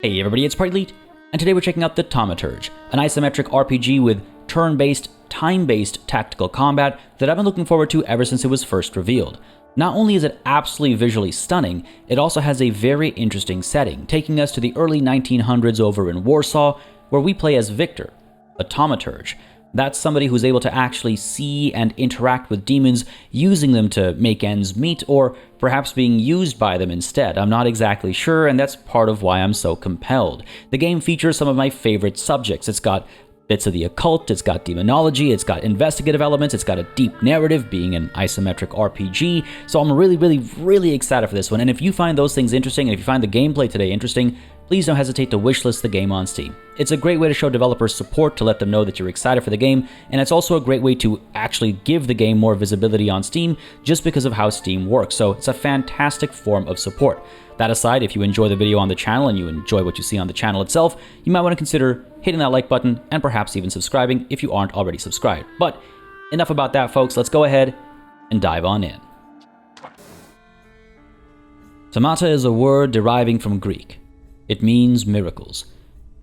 Hey everybody, it's PartyElite, and today we're checking out the Thaumaturge, an isometric RPG with turn-based, time-based tactical combat that I've been looking forward to ever since it was first revealed. Not only is it absolutely visually stunning, it also has a very interesting setting, taking us to the early 1900s over in Warsaw, where we play as Victor, a Thaumaturge. That's somebody who's able to actually see and interact with demons, using them to make ends meet, or perhaps being used by them instead. I'm not exactly sure, and that's part of why I'm so compelled. The game features some of my favorite subjects. It's got bits of the occult, it's got demonology, it's got investigative elements, it's got a deep narrative, being an isometric RPG, so I'm really excited for this one. And if you find those things interesting, and if you find the gameplay today interesting, please don't hesitate to wishlist the game on Steam. It's a great way to show developers support, to let them know that you're excited for the game, and it's also a great way to actually give the game more visibility on Steam just because of how Steam works, so it's a fantastic form of support. That aside, if you enjoy the video on the channel and you enjoy what you see on the channel itself, you might want to consider hitting that like button and perhaps even subscribing if you aren't already subscribed. But enough about that, folks. Let's go ahead and dive on in. Thaumaturge is a word deriving from Greek. It means miracles.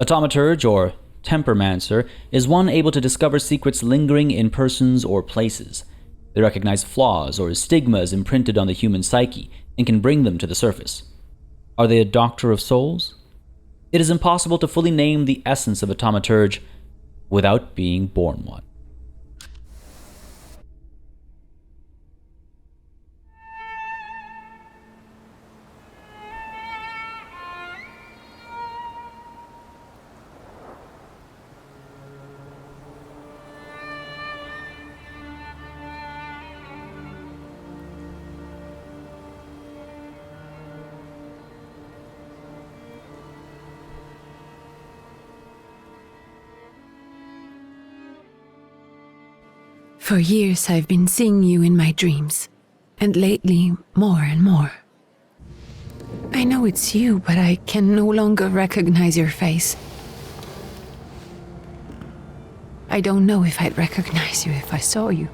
A thaumaturge, or tempermancer, is one able to discover secrets lingering in persons or places. They recognize flaws or stigmas imprinted on the human psyche and can bring them to the surface. Are they a doctor of souls? It is impossible to fully name the essence of a thaumaturge without being born one. For years I've been seeing you in my dreams, and lately more and more. I know it's you, but I can no longer recognize your face. I don't know if I'd recognize you if I saw you.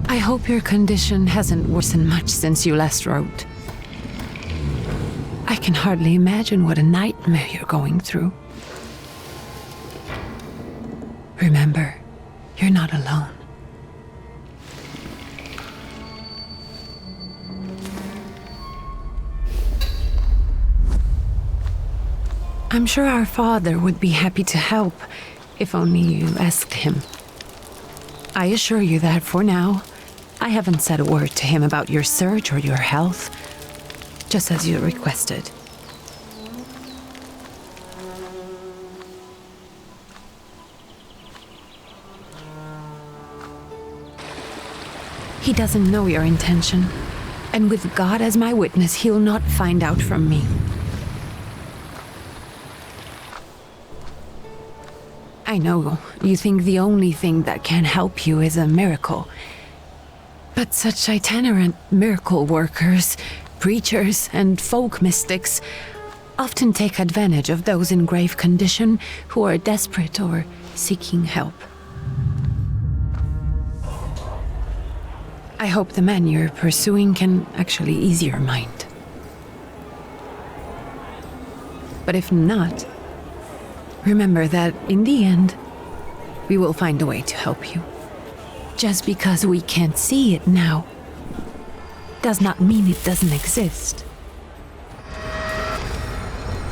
I hope your condition hasn't worsened much since you last wrote. I can hardly imagine what a nightmare you're going through. Remember, you're not alone. I'm sure our father would be happy to help, if only you asked him. I assure you that for now, I haven't said a word to him about your search or your health, just as you requested. He doesn't know your intention, and with God as my witness, he'll not find out from me. I know you think the only thing that can help you is a miracle, but such itinerant miracle workers, preachers, and folk mystics often take advantage of those in grave condition who are desperate or seeking help. I hope the man you're pursuing can actually ease your mind. But if not, remember that in the end, we will find a way to help you. Just because we can't see it now, does not mean it doesn't exist.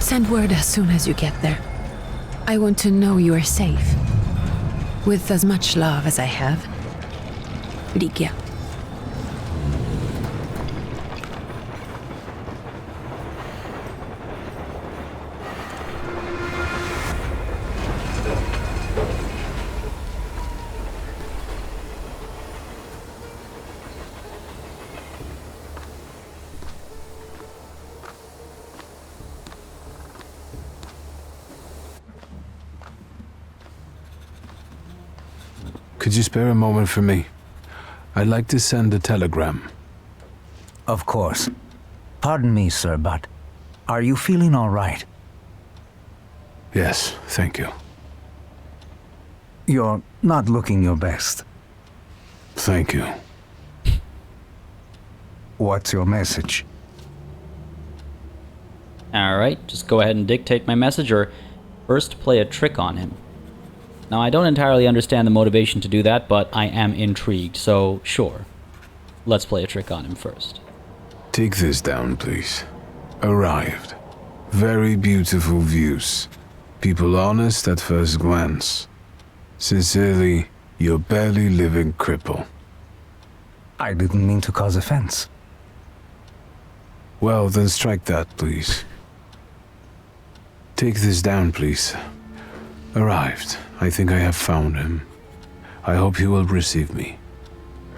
Send word as soon as you get there. I want to know you are safe. With as much love as I have, Ligia. Could you spare a moment for me? I'd like to send a telegram. Of course. Pardon me, sir, but are you feeling all right? Yes, thank you. You're not looking your best. Thank you. What's your message? Alright, just go ahead and dictate my message, or first play a trick on him. Now, I don't entirely understand the motivation to do that, but I am intrigued, so sure. Let's play a trick on him first. Take this down, please. Arrived. Very beautiful views. People honest at first glance. Sincerely, your barely living cripple. I didn't mean to cause offense. Well, then strike that, please. Take this down, please. Arrived. I think I have found him. I hope he will receive me.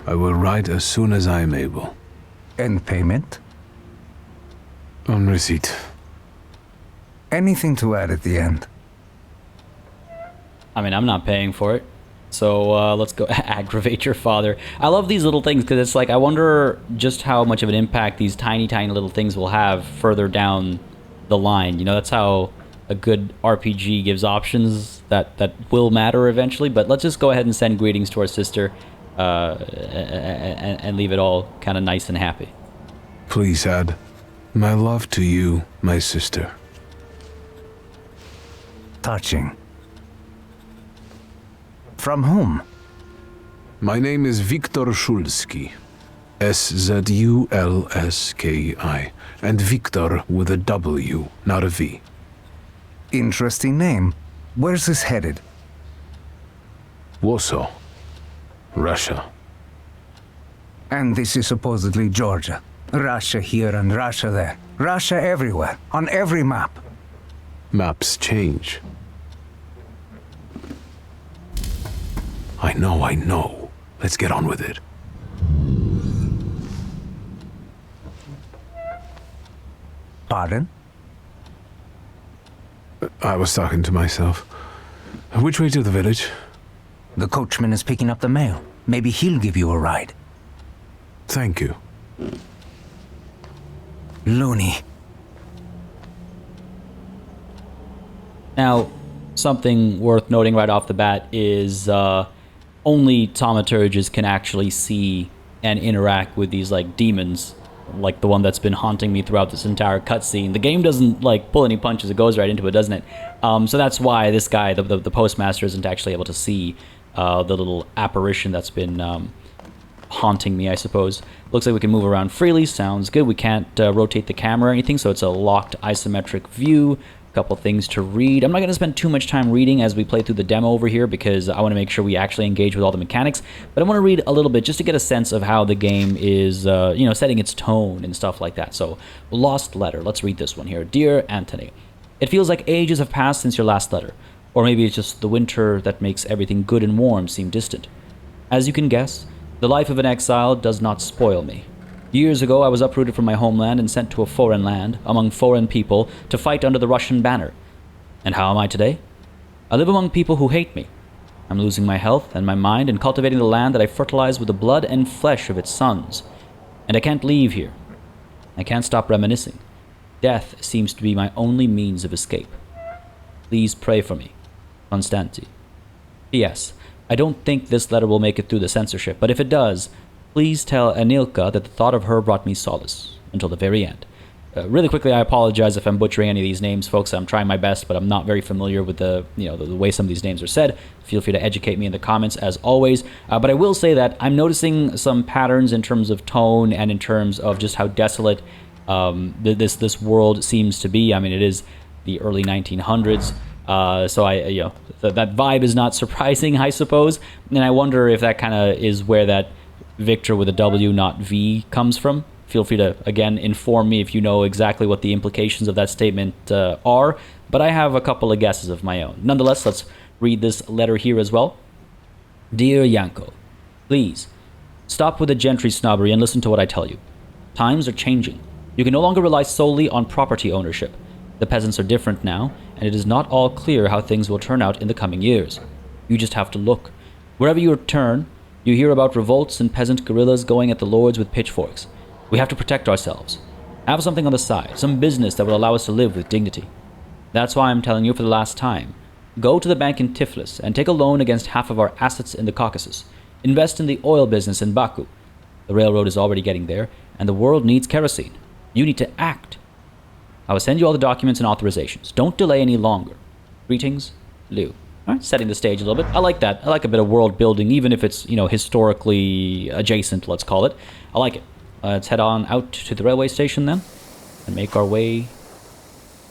I will write as soon as I am able. And payment? On receipt. Anything to add at the end? I mean, I'm not paying for it. So let's go aggravate your father. I love these little things because it's like, I wonder just how much of an impact these tiny, tiny little things will have further down the line. You know, that's how a good RPG gives options that will matter eventually. But let's just go ahead and send greetings to our sister and leave it all kind of nice and happy. Please add, my love to you, my sister. Touching. From whom? My name is Viktor Szulski. S-Z-U-L-S-K-I. And Viktor with a W, not a V. Interesting name. Where's this headed? Warsaw. Russia. And this is supposedly Georgia. Russia here and Russia there. Russia everywhere, on every map. Maps change. I know. Let's get on with it. Pardon? I was talking to myself. Which way to the village? The coachman is picking up the mail. Maybe he'll give you a ride. Thank you. Loony. Now, something worth noting right off the bat is only Thaumaturges can actually see and interact with these like demons, like the one that's been haunting me throughout this entire cutscene. The game doesn't like pull any punches; it goes right into it, doesn't it? So that's why this guy, the postmaster, isn't actually able to see the little apparition that's been haunting me, I suppose. Looks like we can move around freely. Sounds good. We can't rotate the camera or anything, so it's a locked isometric view. Couple things to read. I'm not going to spend too much time reading as we play through the demo over here because I want to make sure we actually engage with all the mechanics, but I want to read a little bit just to get a sense of how the game is, setting its tone and stuff like that. So, Lost Letter. Let's read this one here. Dear Anthony, it feels like ages have passed since your last letter, or maybe it's just the winter that makes everything good and warm seem distant. As you can guess, the life of an exile does not spoil me. Years ago, I was uprooted from my homeland and sent to a foreign land, among foreign people, to fight under the Russian banner. And how am I today? I live among people who hate me. I'm losing my health and my mind and cultivating the land that I fertilize with the blood and flesh of its sons. And I can't leave here. I can't stop reminiscing. Death seems to be my only means of escape. Please pray for me. Konstanty. P.S. I don't think this letter will make it through the censorship, but if it does, please tell Anilka that the thought of her brought me solace until the very end. Really quickly, I apologize if I'm butchering any of these names, folks. I'm trying my best, but I'm not very familiar with the way some of these names are said. Feel free to educate me in the comments, as always. But I will say that I'm noticing some patterns in terms of tone and in terms of just how desolate this world seems to be. I mean, it is the early 1900s. So that vibe is not surprising, I suppose. And I wonder if that kind of is where that Victor with a W, not V, comes from. Feel free to, again, inform me if you know exactly what the implications of that statement are, but I have a couple of guesses of my own. Nonetheless, let's read this letter here as well. Dear Yanko, please, stop with the gentry snobbery and listen to what I tell you. Times are changing. You can no longer rely solely on property ownership. The peasants are different now, and it is not all clear how things will turn out in the coming years. You just have to look. Wherever you turn, you hear about revolts and peasant guerrillas going at the lords with pitchforks. We have to protect ourselves. Have something on the side, some business that will allow us to live with dignity. That's why I'm telling you for the last time. Go to the bank in Tiflis and take a loan against half of our assets in the Caucasus. Invest in the oil business in Baku. The railroad is already getting there, and the world needs kerosene. You need to act. I will send you all the documents and authorizations. Don't delay any longer. Greetings, Lou. All right, setting the stage a little bit. I like that. I like a bit of world building, even if it's, historically adjacent, let's call it. I like it. Let's head on out to the railway station then, and make our way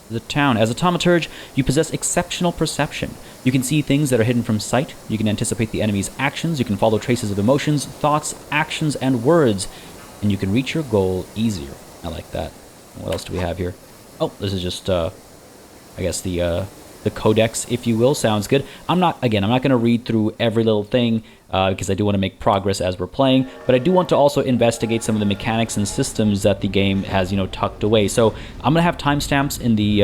to the town. As a Thaumaturge, you possess exceptional perception. You can see things that are hidden from sight. You can anticipate the enemy's actions. You can follow traces of emotions, thoughts, actions, and words. And you can reach your goal easier. I like that. What else do we have here? Oh, this is just, I guess the codex, if you will. Sounds good. I'm not going to read through every little thing because I do want to make progress as we're playing, but I do want to also investigate some of the mechanics and systems that the game has, tucked away. So I'm going to have timestamps in the,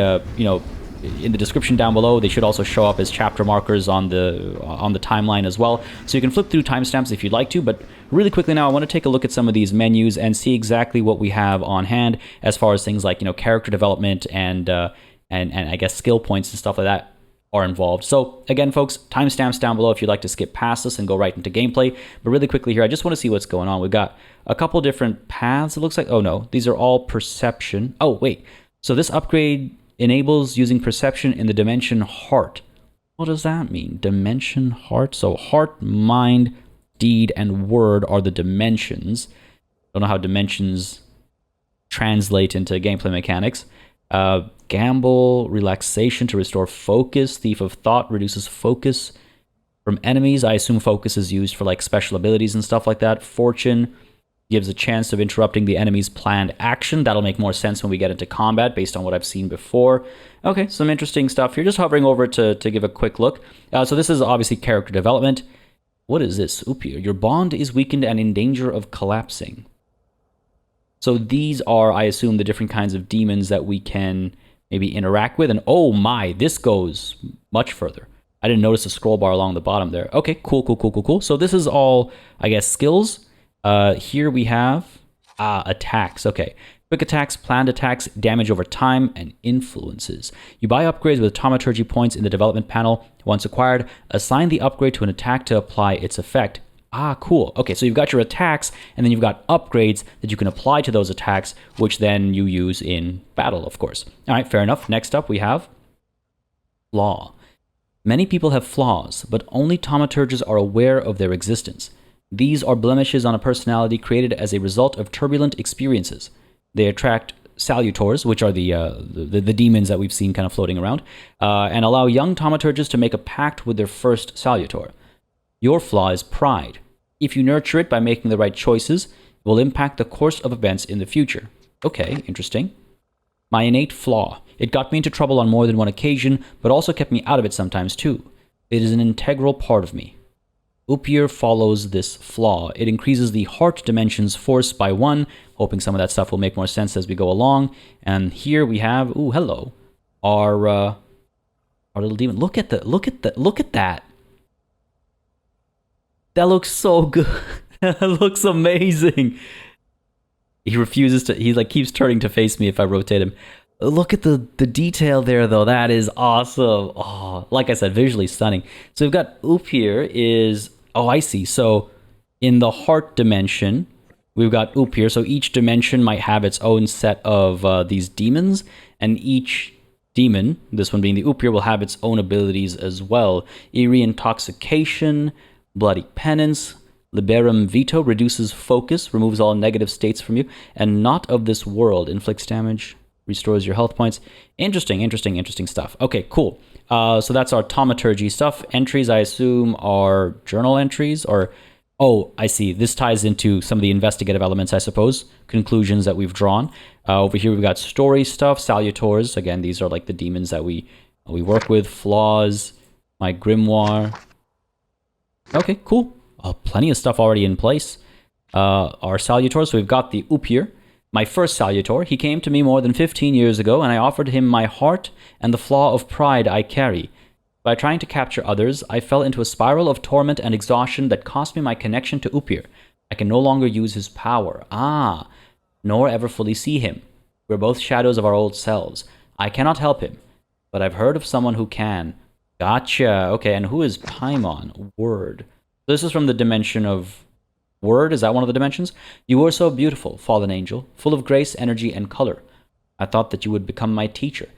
in the description down below. They should also show up as chapter markers on the timeline as well. So you can flip through timestamps if you'd like to, but really quickly now I want to take a look at some of these menus and see exactly what we have on hand as far as things like, character development and I guess skill points and stuff like that are involved. So again, folks, timestamps down below if you'd like to skip past this and go right into gameplay. But really quickly here, I just want to see what's going on. We've got a couple different paths, it looks like. Oh no, these are all perception. Oh wait, so this upgrade enables using perception in the dimension heart. What does that mean? Dimension heart? So heart, mind, deed, and word are the dimensions. Don't know how dimensions translate into gameplay mechanics. Gamble, relaxation to restore focus. Thief of thought reduces focus from enemies. I assume focus is used for like special abilities and stuff like that. Fortune gives a chance of interrupting the enemy's planned action. That'll make more sense when we get into combat based on what I've seen before. Okay, some interesting stuff here. Just hovering over to give a quick look. So this is obviously character development. What is this? Upir. Your bond is weakened and in danger of collapsing. So these are, I assume, the different kinds of demons that we can maybe interact with. And oh my, this goes much further. I didn't notice a scroll bar along the bottom there. Okay, cool. So this is all, I guess, skills. Here we have attacks. Okay, quick attacks, planned attacks, damage over time, and influences. You buy upgrades with Thaumaturgy points in the development panel. Once acquired, assign the upgrade to an attack to apply its effect. Cool. Okay, so you've got your attacks, and then you've got upgrades that you can apply to those attacks, which then you use in battle, of course. All right, fair enough. Next up, we have flaw. Many people have flaws, but only Thaumaturges are aware of their existence. These are blemishes on a personality created as a result of turbulent experiences. They attract salutors, which are the demons that we've seen kind of floating around, and allow young Thaumaturges to make a pact with their first salutor. Your flaw is pride. If you nurture it by making the right choices, it will impact the course of events in the future. Okay, interesting. My innate flaw. It got me into trouble on more than one occasion, but also kept me out of it sometimes too. It is an integral part of me. Upir follows this flaw. It increases the heart dimension's force by 1, hoping some of that stuff will make more sense as we go along. And here we have, hello, our little demon. Look at that. That looks so good. That looks amazing. He refuses to, he like keeps turning to face me if I rotate him. Look at the detail there though. That is awesome. Oh, like I said, visually stunning. So we've got Upir is, I see. So in the heart dimension, we've got Upir. So each dimension might have its own set of these demons, and each demon, this one being the Upir, will have its own abilities as well. Eerie Intoxication, Bloody Penance, Liberum Vito reduces focus, removes all negative states from you, and Not of This World inflicts damage, restores your health points. Interesting stuff. Okay, cool. So that's our Thaumaturgy stuff. Entries, I assume, are journal entries, or I see. This ties into some of the investigative elements, I suppose. Conclusions that we've drawn. Over here, we've got story stuff, salutors. Again, these are like the demons that we work with. Flaws, my grimoire. Okay, cool. Plenty of stuff already in place. Our salutors. So we've got the Upir, my first salutor. He came to me more than 15 years ago, and I offered him my heart and the flaw of pride I carry. By trying to capture others, I fell into a spiral of torment and exhaustion that cost me my connection to Upir. I can no longer use his power. Nor ever fully see him. We're both shadows of our old selves. I cannot help him, but I've heard of someone who can. Gotcha. Okay, and who is Paimon? Word. This is from the dimension of word. Is that one of the dimensions? You were so beautiful, fallen angel, full of grace, energy, and color. I thought that you would become my teacher,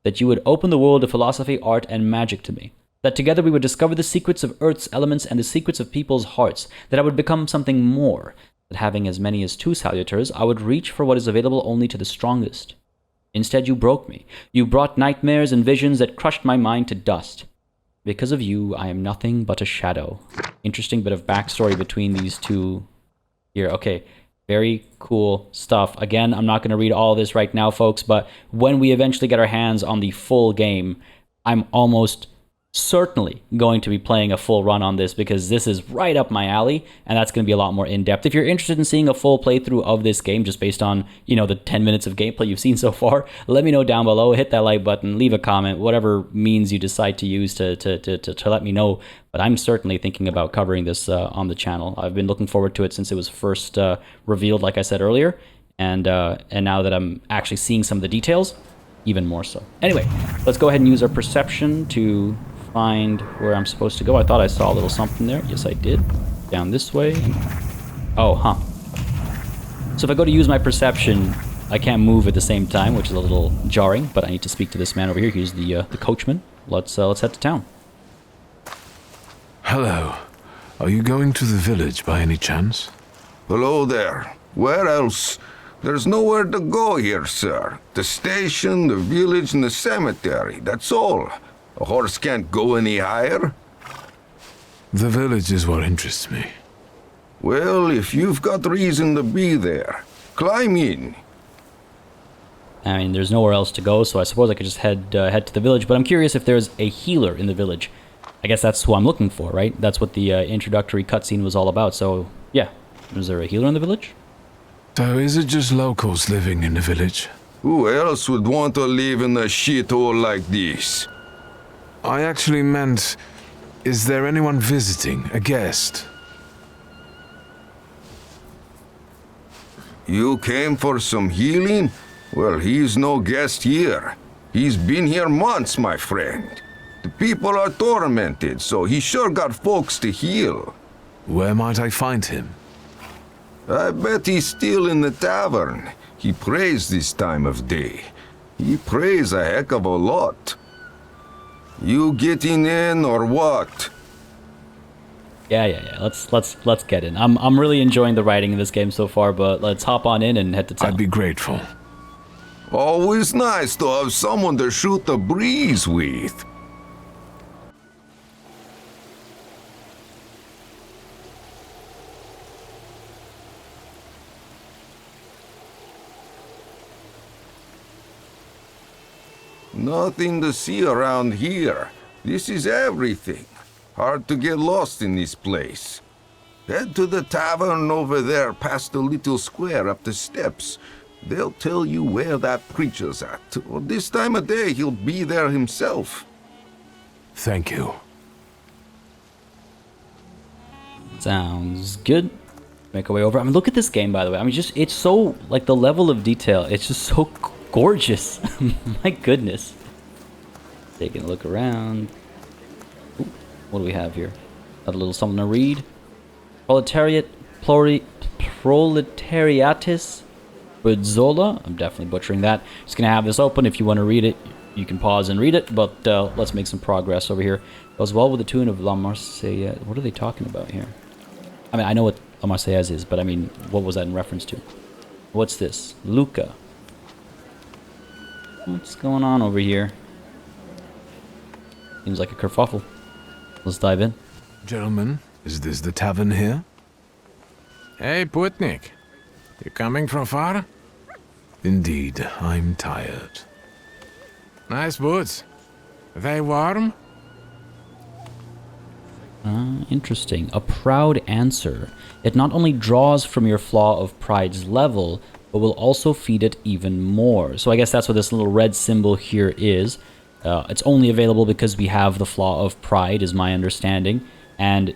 that you would open the world of philosophy, art, and magic to me, that together we would discover the secrets of Earth's elements and the secrets of people's hearts, that I would become something more, that having as many as 2 salutars, I would reach for what is available only to the strongest. Instead, you broke me. You brought nightmares and visions that crushed my mind to dust. Because of you, I am nothing but a shadow. Interesting bit of backstory between these two here. Okay, very cool stuff. Again, I'm not going to read all this right now, folks, but when we eventually get our hands on the full game, I'm almost certainly going to be playing a full run on this because this is right up my alley, and that's going to be a lot more in-depth. If you're interested in seeing a full playthrough of this game just based on, the 10 minutes of gameplay you've seen so far, let me know down below. Hit that like button, leave a comment, whatever means you decide to use to let me know. But I'm certainly thinking about covering this on the channel. I've been looking forward to it since it was first revealed, like I said earlier, and now that I'm actually seeing some of the details, even more so. Anyway, let's go ahead and use our perception to find where I'm supposed to go. I thought I saw a little something there. Yes, I did. Down this way. Oh, huh. So if I go to use my perception, I can't move at the same time, which is a little jarring, but I need to speak to this man over here. He's the coachman. Let's head to town. Hello. Are you going to the village by any chance? Hello there. Where else? There's nowhere to go here, sir. The station, the village, and the cemetery. That's all. A horse can't go any higher. The village is what interests me. Well, if you've got reason to be there, climb in. I mean, there's nowhere else to go, so I suppose I could just head to the village. But I'm curious if there's a healer in the village. I guess that's who I'm looking for, right? That's what the introductory cutscene was all about. So, yeah. Is there a healer in the village? So is it just locals living in the village? Who else would want to live in a shithole like this? I actually meant, is there anyone visiting, a guest? You came for some healing? Well, he's no guest here. He's been here months, my friend. The people are tormented, so he sure got folks to heal. Where might I find him? I bet he's still in the tavern. He prays this time of day. He prays a heck of a lot. You getting in or what? Yeah. Let's get in. I'm really enjoying the writing in this game so far, but let's hop on in and head to town. I'd be grateful. Always nice to have someone to shoot the breeze with. Nothing to see around here. This is everything. Hard to get lost in this place. Head to the tavern over there past the little square up the steps. They'll tell you where that preacher's at. Or this time of day, he'll be there himself. Thank you. Sounds good. Make our way over. I mean, look at this game, by the way. I mean, it's so, like, the level of detail, it's just so gorgeous. My goodness. Taking a look around. Ooh, what do we have here? Got a little something to read. Proletariatus Budzola. I'm definitely butchering that. Just gonna have this open. If you want to read it, you can pause and read it, but let's make some progress over here. Goes well with the tune of La Marseillaise. What are they talking about here? I mean, I know what La Marseillaise is, but I mean, what was that in reference to? What's this? Luca. What's going on over here? Seems like a kerfuffle. Let's dive in. Gentlemen, is this the tavern here? Hey, Putnik. You coming from far? Indeed, I'm tired. Nice boots. They warm? Interesting. A proud answer. It not only draws from your flaw of pride's level, but will also feed it even more. So I guess that's what this little red symbol here is. It's only available because we have the flaw of pride, is my understanding. And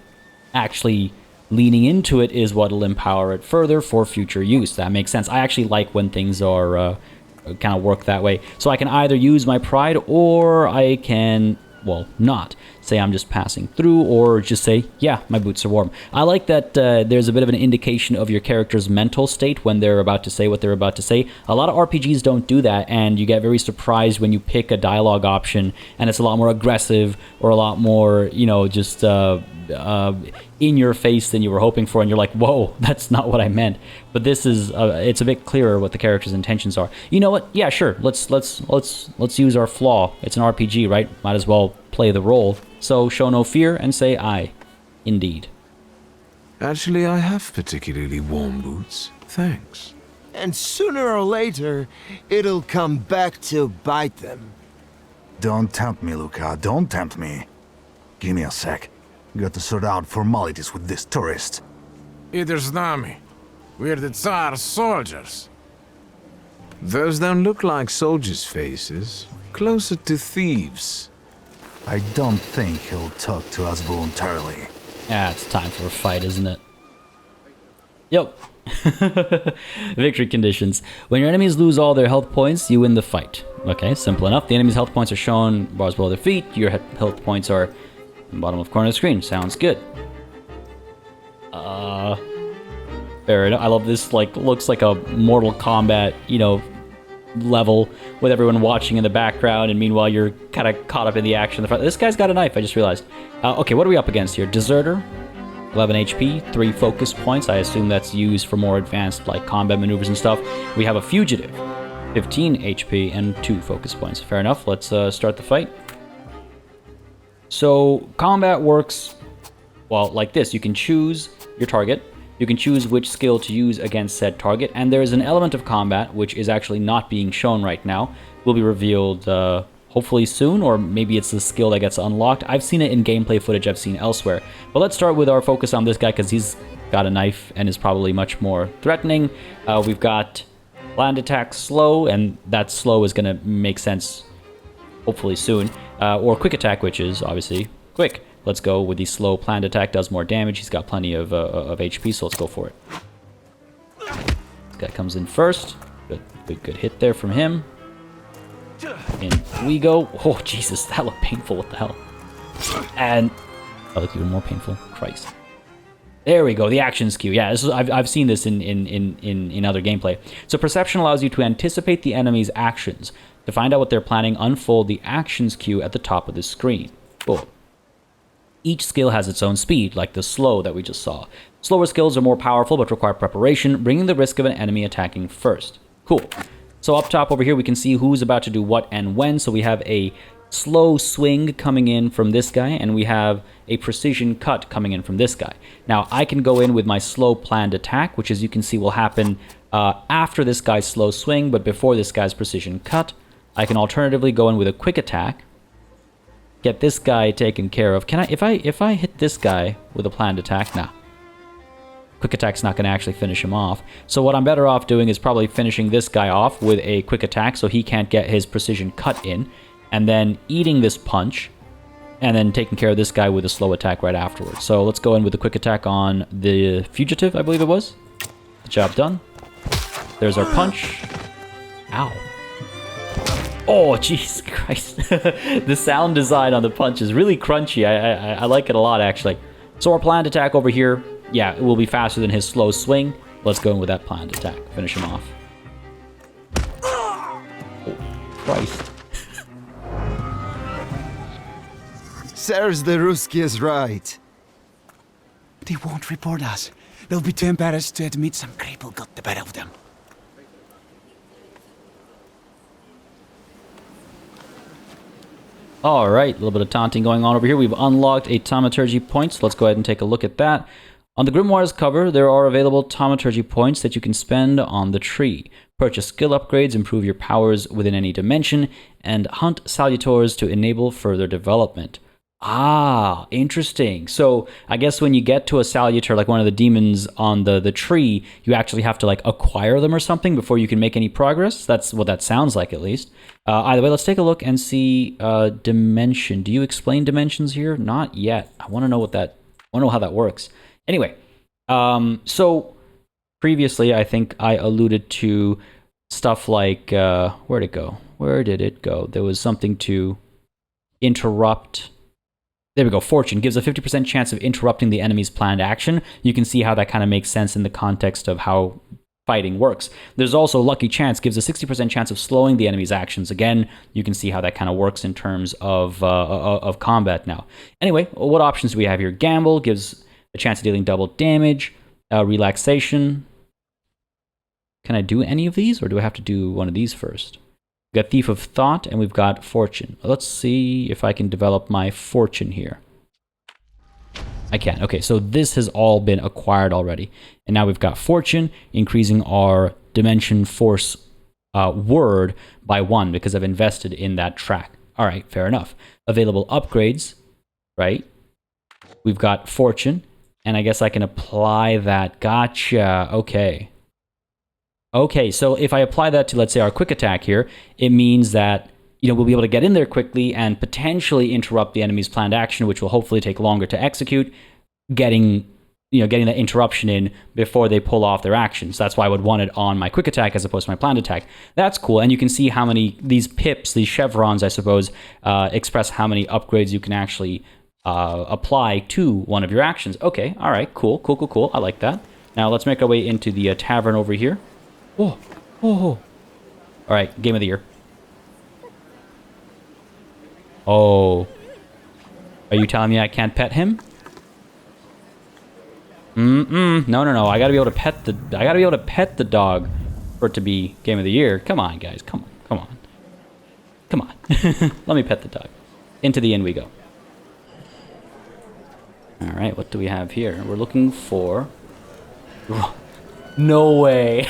actually leaning into it is what will empower it further for future use. That makes sense. I actually like when things are kind of work that way. So I can either use my pride or I can well, not. Say I'm just passing through, or just say, yeah, my boots are warm. I like that there's a bit of an indication of your character's mental state when they're about to say what they're about to say. A lot of RPGs don't do that, and you get very surprised when you pick a dialogue option, and it's a lot more aggressive, or a lot more, you know, just in your face than you were hoping for, and you're like, whoa, that's not what I meant. But this is it's a bit clearer what the character's intentions are. You know what? Yeah, sure. Let's use our flaw. It's an RPG, right? Might as well play the role. So show no fear and say aye. Indeed. Actually, I have particularly warm boots. Thanks. And sooner or later, it'll come back to bite them. Don't tempt me, Luca. Don't tempt me. Give me a sec. Got to sort out formalities with this tourist. Either's nami. We're the Tsar's soldiers. Those don't look like soldiers' faces. Closer to thieves. I don't think he'll talk to us voluntarily. Ah, it's time for a fight, isn't it? Yep. Victory conditions. When your enemies lose all their health points, you win the fight. Okay, simple enough. The enemy's health points are shown bars below their feet. Your health points are in the bottom left corner of the screen. Sounds good. Fair enough. I love this, like, looks like a Mortal Kombat, you know, level with everyone watching in the background, and meanwhile you're kind of caught up in the action in the front. This guy's got a knife, I just realized. Okay, what are we up against here? Deserter, 11 HP, 3 focus points. I assume that's used for more advanced, like, combat maneuvers and stuff. We have a fugitive, 15 HP and 2 focus points. Fair enough. Let's start the fight. So combat works, well, like this. You can choose your target. You can choose which skill to use against said target, and there is an element of combat which is actually not being shown right now. Will be revealed hopefully soon, or maybe it's the skill that gets unlocked. I've seen it in gameplay footage I've seen elsewhere. But let's start with our focus on this guy, because he's got a knife and is probably much more threatening. We've got planned attack slow, and that slow is going to make sense hopefully soon. Or quick attack, which is obviously quick. Let's go with the slow. Planned attack does more damage. He's got plenty of HP, so let's go for it. This guy comes in first. Good hit there from him. In we go. Oh, Jesus, that looked painful. What the hell? And that looked even more painful. Christ. There we go. The action skew. Yeah, this is, I've seen this in other gameplay. So perception allows you to anticipate the enemy's actions. To find out what they're planning, unfold the actions queue at the top of the screen. Boom. Each skill has its own speed, like the slow that we just saw. Slower skills are more powerful but require preparation, bringing the risk of an enemy attacking first. Cool. So up top over here we can see who's about to do what and when. So we have a slow swing coming in from this guy, and we have a precision cut coming in from this guy. Now I can go in with my slow planned attack, which as you can see will happen after this guy's slow swing, but before this guy's precision cut. I can alternatively go in with a quick attack, get this guy taken care of. Can I, if I hit this guy with a planned attack? Nah. Quick attack's not going to actually finish him off. So what I'm better off doing is probably finishing this guy off with a quick attack so he can't get his precision cut in, and then eating this punch, and then taking care of this guy with a slow attack right afterwards. So let's go in with a quick attack on the fugitive, I believe it was. The job done. There's our punch. Ow. Oh, Jesus Christ. The sound design on the punch is really crunchy. I like it a lot, actually. So our planned attack over here, yeah, it will be faster than his slow swing. Let's go in with that planned attack. Finish him off. Oh, Christ. Sirs, the Ruski is right. They won't report us. They'll be too embarrassed to admit some cripple got the better of them. Alright, a little bit of taunting going on over here. We've unlocked a Thaumaturge point, so let's go ahead and take a look at that. On the Grimoire's cover, there are available Thaumaturge points that you can spend on the tree. Purchase skill upgrades, improve your powers within any dimension, and hunt salutors to enable further development. Ah, interesting. So I guess when you get to a salutor, like one of the demons on the tree, you actually have to like acquire them or something before you can make any progress. That's what that sounds like, at least. Either way, let's take a look and see dimension. Do you explain dimensions here? Not yet. I want to know how that works. Anyway, so previously I think I alluded to stuff like where'd it go? Where did it go? There was something to interrupt. There we go. Fortune gives a 50% chance of interrupting the enemy's planned action. You can see how that kind of makes sense in the context of how fighting works. There's also Lucky Chance gives a 60% chance of slowing the enemy's actions. Again, you can see how that kind of works in terms of combat now. Anyway, what options do we have here? Gamble gives a chance of dealing double damage. Relaxation. Can I do any of these, or do I have to do one of these first? We've got Thief of Thought, and we've got Fortune. Let's see if I can develop my Fortune here. I can. Okay, so this has all been acquired already. And now we've got Fortune, increasing our Dimension Force word by 1 because I've invested in that track. All right, fair enough. Available upgrades, right? We've got Fortune, and I guess I can apply that. Gotcha. Okay. Okay, so if I apply that to, let's say, our quick attack here, it means that, we'll be able to get in there quickly and potentially interrupt the enemy's planned action, which will hopefully take longer to execute, getting that interruption in before they pull off their actions. That's why I would want it on my quick attack as opposed to my planned attack. That's cool, and you can see how many, these pips, these chevrons, I suppose, express how many upgrades you can actually apply to one of your actions. Okay, all right, cool. I like that. Now let's make our way into the tavern over here. Oh. All right, game of the year. Oh. Are you telling me I can't pet him? No. I gotta be able to pet the dog for it to be game of the year. Come on, guys. Come on. Let me pet the dog. Into the inn we go. All right, what do we have here? We're looking for... No way.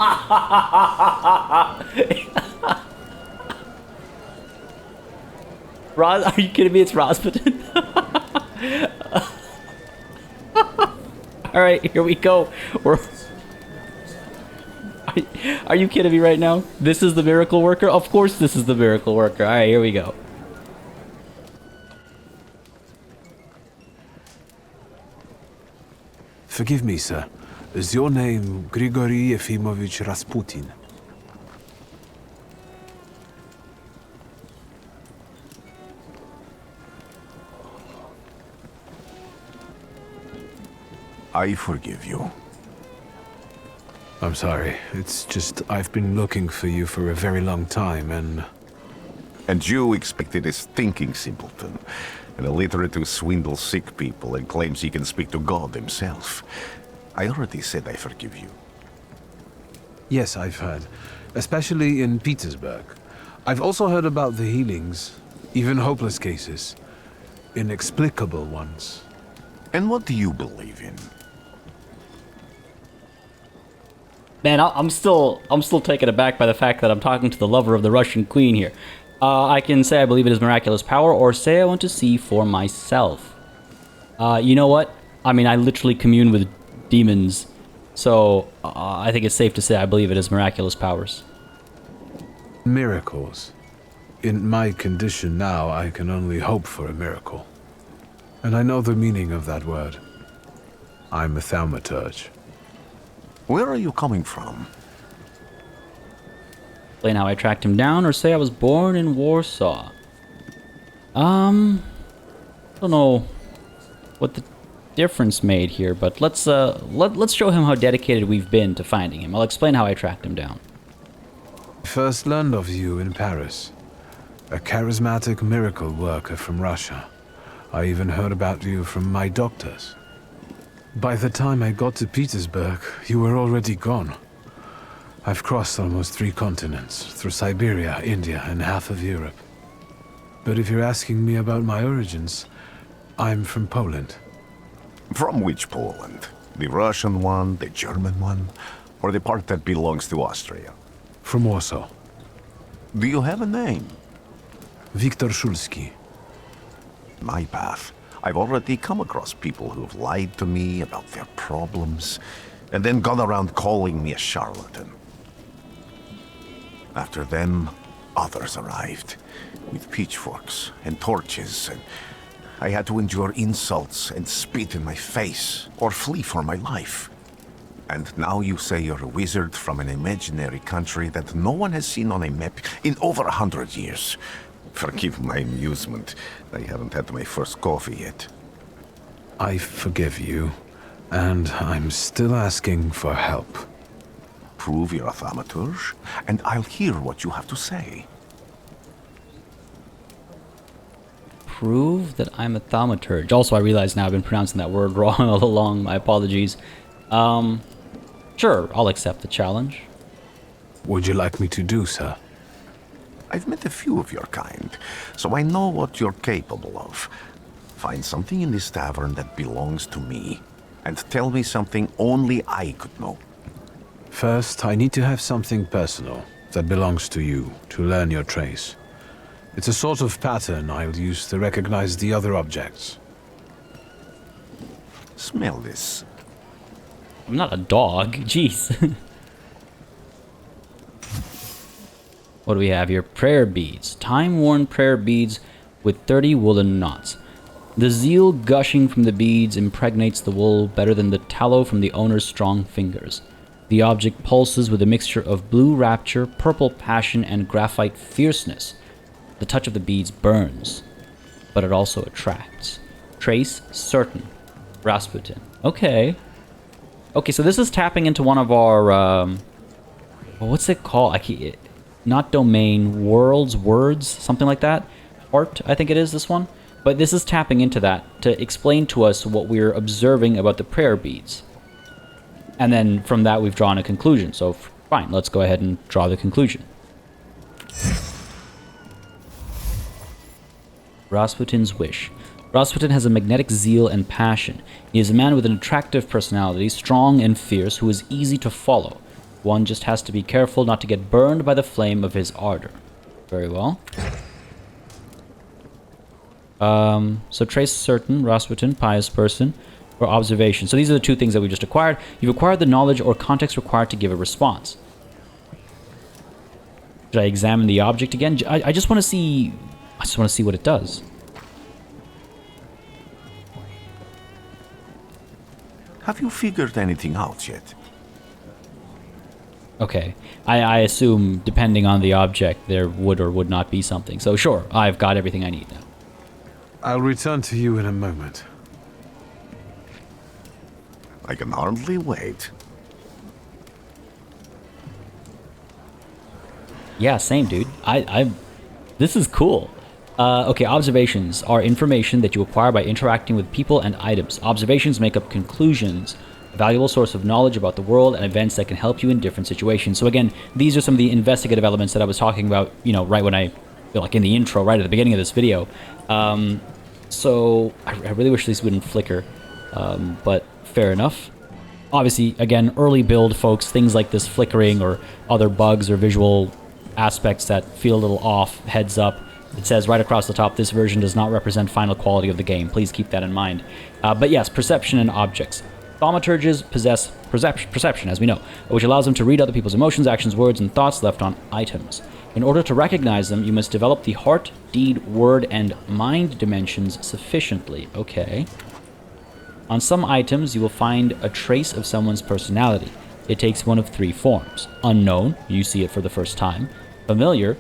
Are you kidding me? It's Rasputin. All right, here we go. Are you kidding me right now? This is the miracle worker? Of course this is the miracle worker. All right, here we go. Forgive me, sir. Is your name Grigory Yefimovich Rasputin? I forgive you. I'm sorry. It's just I've been looking for you for a very long time, and... And you expected a stinking simpleton, an illiterate who swindles sick people and claims he can speak to God himself. I already said I forgive you. Yes, I've heard. Especially in Petersburg. I've also heard about the healings, even hopeless cases. Inexplicable ones. And what do you believe in? Man, I'm still taken aback by the fact that I'm talking to the lover of the Russian queen here. I can say I believe it is miraculous power, or say I want to see for myself. You know what? I mean, I literally commune with demons, so I think it's safe to say I believe it is miraculous powers. Miracles. In my condition now, I can only hope for a miracle. And I know the meaning of that word. I'm a Thaumaturge. Where are you coming from? Explain how I tracked him down, or say I was born in Warsaw. I don't know what the difference made here, but let's show him how dedicated we've been to finding him. I'll explain how I tracked him down. First learned of you in Paris. A charismatic miracle worker from Russia. I even heard about you from my doctors. By the time I got to Petersburg, you were already gone. I've crossed almost 3 continents, through Siberia, India, and half of Europe. But if you're asking me about my origins, I'm from Poland. From which Poland? The Russian one, the German one, or the part that belongs to Austria? From Warsaw. Do you have a name? Wiktor Szulski. My path. I've already come across people who've lied to me about their problems, and then gone around calling me a charlatan. After them, others arrived, with pitchforks and torches, and I had to endure insults and spit in my face, or flee for my life. And now you say you're a wizard from an imaginary country that no one has seen on a map in over 100 years. Forgive my amusement. I haven't had my first coffee yet. I forgive you, and I'm still asking for help. Prove you're a Thaumaturge, and I'll hear what you have to say. Prove that I'm a Thaumaturge. Also, I realize now I've been pronouncing that word wrong all along. My apologies. Sure, I'll accept the challenge. Would you like me to do so? I've met a few of your kind, so I know what you're capable of. Find something in this tavern that belongs to me, and tell me something only I could know. First, I need to have something personal that belongs to you to learn your trace. It's a sort of pattern I'll use to recognize the other objects. Smell this. I'm not a dog. Jeez. What do we have here? Prayer beads. Time-worn prayer beads with 30 woolen knots. The zeal gushing from the beads impregnates the wool better than the tallow from the owner's strong fingers. The object pulses with a mixture of blue rapture, purple passion, and graphite fierceness. The touch of the beads burns, but it also attracts. Trace certain. Rasputin. Okay. Okay, so this is tapping into one of our, what's it called? Not domain, words, something like that. Art, I think it is, this one. But this is tapping into that to explain to us what we're observing about the prayer beads. And then from that we've drawn a conclusion. So fine, let's go ahead and draw the conclusion. Rasputin's wish. Rasputin has a magnetic zeal and passion. He is a man with an attractive personality, strong and fierce, who is easy to follow. One just has to be careful not to get burned by the flame of his ardor. Very well. So trace certain, Rasputin, pious person, or observation. So these are the two things that we just acquired. You've acquired the knowledge or context required to give a response. Should I examine the object again? I just want to see... I just want to see what it does. Have you figured anything out yet? Okay. I assume, depending on the object, there would or would not be something. So sure, I've got everything I need now. I'll return to you in a moment. I can hardly wait. Yeah, same, dude. This is cool. Okay, observations are information that you acquire by interacting with people and items. Observations make up conclusions, a valuable source of knowledge about the world and events that can help you in different situations. So again, these are some of the investigative elements that I was talking about, you know, right when I, like in the intro, right at the beginning of this video. So I really wish these wouldn't flicker, but fair enough. Obviously, again, early build, folks, things like this flickering or other bugs or visual aspects that feel a little off, heads up. It says right across the top, this version does not represent final quality of the game. Please keep that in mind. But yes, perception and objects. Thaumaturges possess perception, as we know, which allows them to read other people's emotions, actions, words, and thoughts left on items. In order to recognize them, you must develop the heart, deed, word, and mind dimensions sufficiently. Okay. On some items, you will find a trace of someone's personality. It takes one of three forms. Unknown, you see it for the first time. Familiar,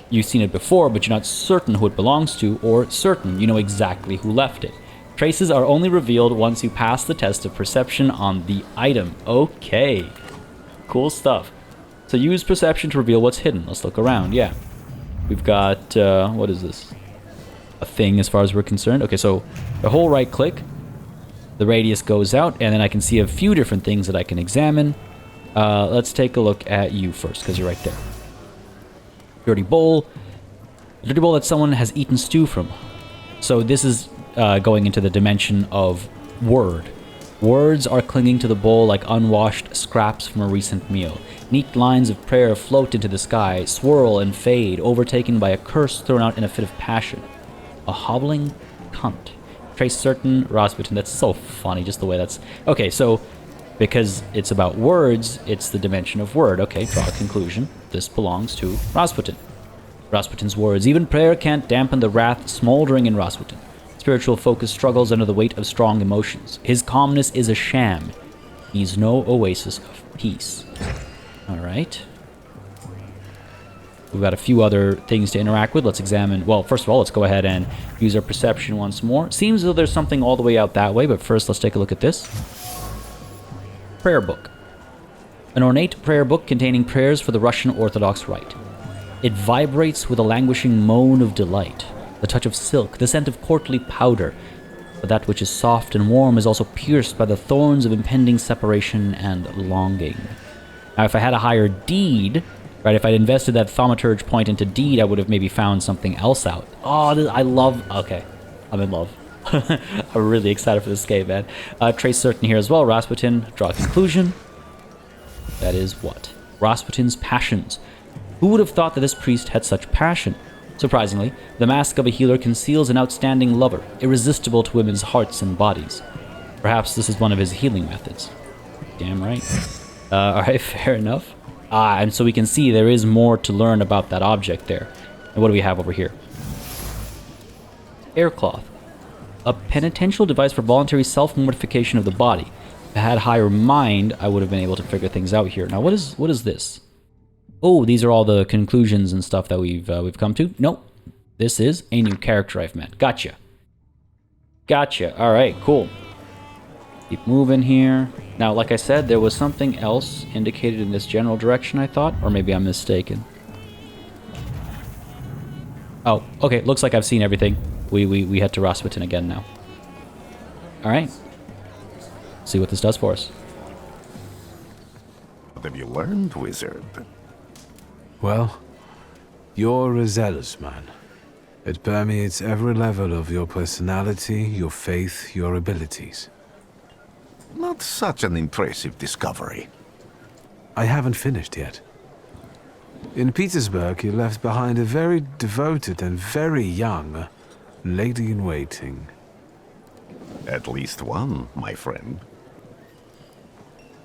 you've seen it before, but you're not certain who it belongs to, or certain, you know exactly who left it. Traces are only revealed once you pass the test of perception on the item. Okay. Cool stuff. So use perception to reveal what's hidden. Let's look around, yeah. We've got, what is this? A thing as far as we're concerned. Okay, so the whole right click, the radius goes out, and then I can see a few different things that I can examine. Let's take a look at you first, because you're right there. Dirty bowl. Dirty bowl that someone has eaten stew from. So this is going into the dimension of word. Words are clinging to the bowl like unwashed scraps from a recent meal. Neat lines of prayer float into the sky, swirl and fade, overtaken by a curse thrown out in a fit of passion. A hobbling cunt. Trace certain Rasputin. That's so funny, just the way that's... Okay, so because it's about words, it's the dimension of word. Okay, draw a conclusion. This belongs to Rasputin. Rasputin's words. Even prayer can't dampen the wrath smoldering in Rasputin. Spiritual focus struggles under the weight of strong emotions. His calmness is a sham. He's no oasis of peace. Alright. We've got a few other things to interact with. Let's examine... Well, first of all, let's go ahead and use our perception once more. Seems as though there's something all the way out that way, but first let's take a look at this. Prayer book. An ornate prayer book containing prayers for the Russian Orthodox Rite. It vibrates with a languishing moan of delight, the touch of silk, the scent of courtly powder, but that which is soft and warm is also pierced by the thorns of impending separation and longing. Now, if I had a higher deed, right, if I'd invested that Thaumaturge point into deed, I would have maybe found something else out. Oh, I love... Okay, I'm in love. I'm really excited for this game, man. Trace certain here as well. Rasputin, draw a conclusion. That is what? Rasputin's passions. Who would have thought that this priest had such passion? Surprisingly, the mask of a healer conceals an outstanding lover, irresistible to women's hearts and bodies. Perhaps this is one of his healing methods. Damn right. Alright, fair enough. And so we can see there is more to learn about that object there. And what do we have over here? Aircloth. A penitential device for voluntary self-mortification of the body. If I had higher mind, I would have been able to figure things out here. Now, what is this? Oh, these are all the conclusions and stuff that we've come to. Nope. This is a new character I've met. Gotcha. Gotcha. All right, cool. Keep moving here. Now, like I said, there was something else indicated in this general direction, I thought. Or maybe I'm mistaken. Oh, okay. Looks like I've seen everything. We head to Rasputin again now. All right. See what this does for us. What have you learned, wizard? Well, you're a zealous man. It permeates every level of your personality, your faith, your abilities. Not such an impressive discovery. I haven't finished yet. In Petersburg, you left behind a very devoted and very young lady-in-waiting. At least one, my friend.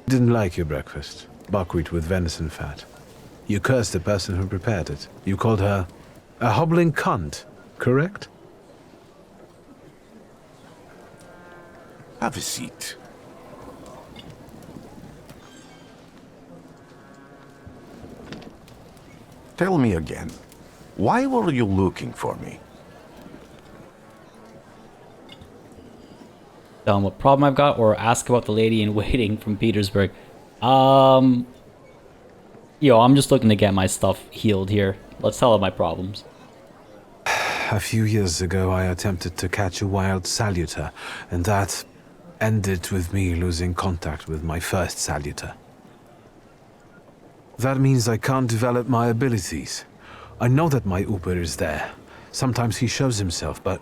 Didn't like your breakfast. Buckwheat with venison fat. You cursed the person who prepared it. You called her a hobbling cunt, correct? Have a seat. Tell me again, why were you looking for me? Tell him what problem I've got, or ask about the lady in waiting from Petersburg. Yo, I'm just looking to get my stuff healed here. Let's tell him my problems. A few years ago, I attempted to catch a wild saluter, and that ended with me losing contact with my first saluter. That means I can't develop my abilities. I know that my Uber is there. Sometimes he shows himself, but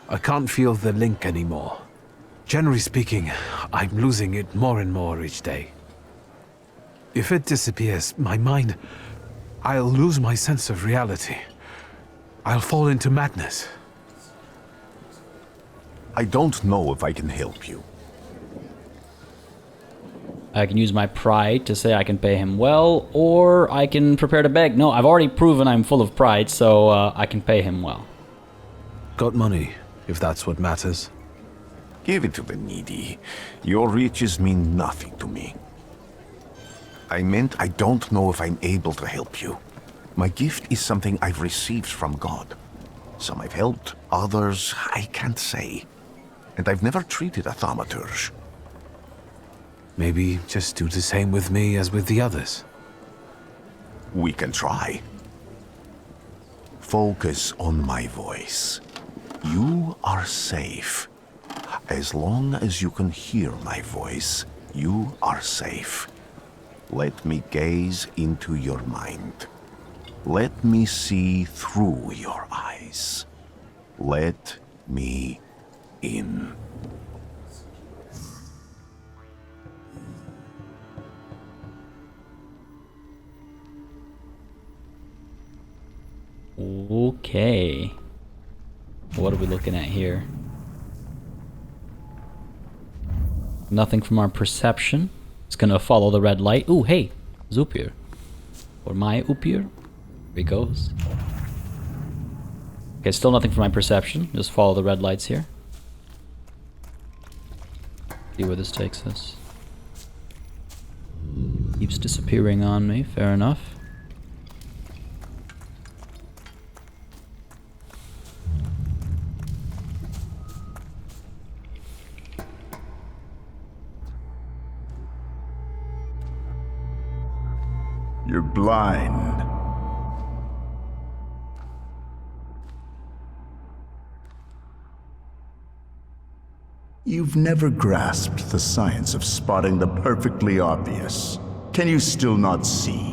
I can't feel the link anymore. Generally speaking, I'm losing it more and more each day. If it disappears, my mind... I'll lose my sense of reality. I'll fall into madness. I don't know if I can help you. I can use my pride to say I can pay him well, or I can prepare to beg. No, I've already proven I'm full of pride, so I can pay him well. Got money, if that's what matters. Give it to the needy. Your riches mean nothing to me. I meant I don't know if I'm able to help you. My gift is something I've received from God. Some I've helped, others I can't say. And I've never treated a Thaumaturge. Maybe just do the same with me as with the others. We can try. Focus on my voice. You are safe. As long as you can hear my voice, you are safe. Let me gaze into your mind. Let me see through your eyes. Let me in. Okay. What are we looking at here? Nothing from our perception. It's gonna follow the red light. Ooh, hey, Zupir. Or my Upir. Here he goes. Okay, still nothing from my perception. Just follow the red lights here. See where this takes us. Keeps disappearing on me, fair enough. You're blind. You've never grasped the science of spotting the perfectly obvious. Can you still not see?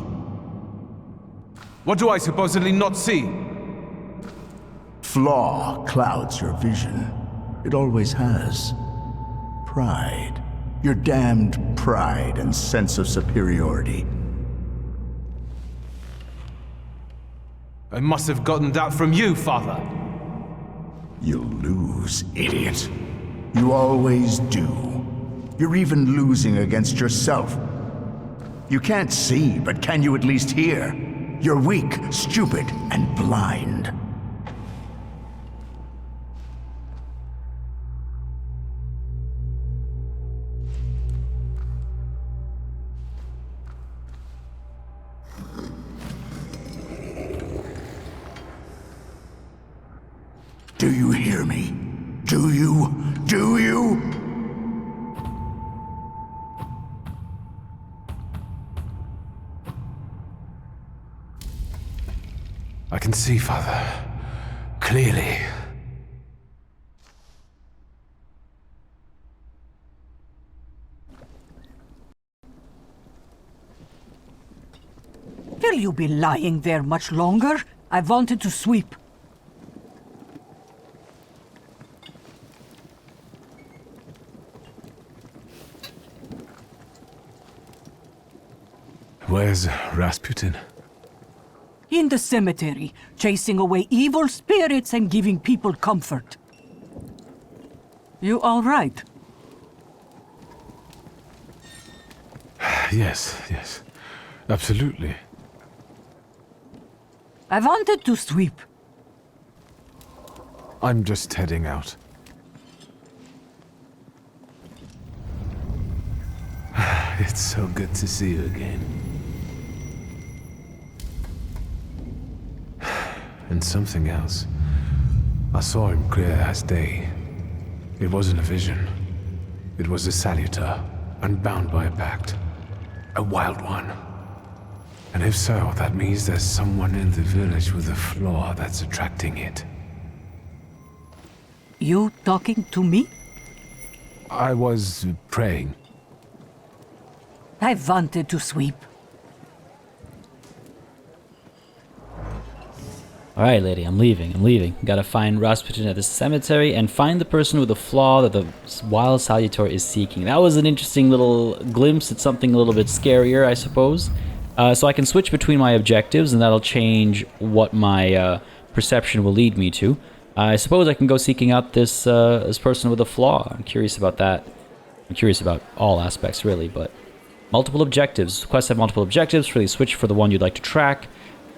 What do I supposedly not see? Flaw clouds your vision. It always has. Pride. Your damned pride and sense of superiority. I must have gotten that from you, Father. You'll lose, idiot. You always do. You're even losing against yourself. You can't see, but can you at least hear? You're weak, stupid, and blind. Do you hear me? Do you? Do you? I can see, Father. Clearly. Will you be lying there much longer? I wanted to sweep. Where's Rasputin? In the cemetery, chasing away evil spirits and giving people comfort. You all right? Yes. Absolutely. I wanted to sweep. I'm just heading out. It's so good to see you again. And something else. I saw him clear as day. It wasn't a vision. It was a salutar, unbound by a pact. A wild one. And if so, that means there's someone in the village with a flaw that's attracting it. You talking to me? I was praying. I wanted to sweep. Alright, lady, I'm leaving. Gotta find Rasputin at the cemetery and find the person with the flaw that the wild salutar is seeking. That was an interesting little glimpse at something a little bit scarier, I suppose. So I can switch between my objectives, and that'll change what my perception will lead me to. I suppose I can go seeking out this person with a flaw. I'm curious about that. I'm curious about all aspects, really, but... Multiple objectives. Quests have multiple objectives. Freely switch for the one you'd like to track.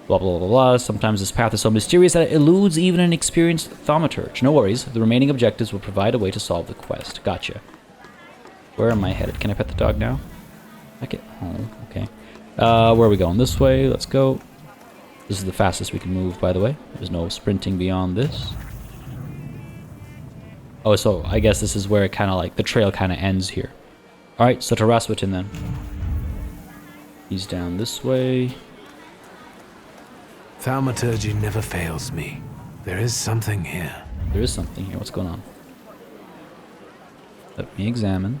Blah, blah, blah, blah. Sometimes this path is so mysterious that it eludes even an experienced Thaumaturge. No worries. The remaining objectives will provide a way to solve the quest. Gotcha. Where am I headed? Can I pet the dog now? Okay. Oh, okay. Where are we going? This way. Let's go. This is the fastest we can move, by the way. There's no sprinting beyond this. Oh, so I guess this is where it kind of like, the trail kind of ends here. Alright, so to Rasputin then. He's down this way. Thaumaturge never fails me. There is something here. There is something here. What's going on? Let me examine.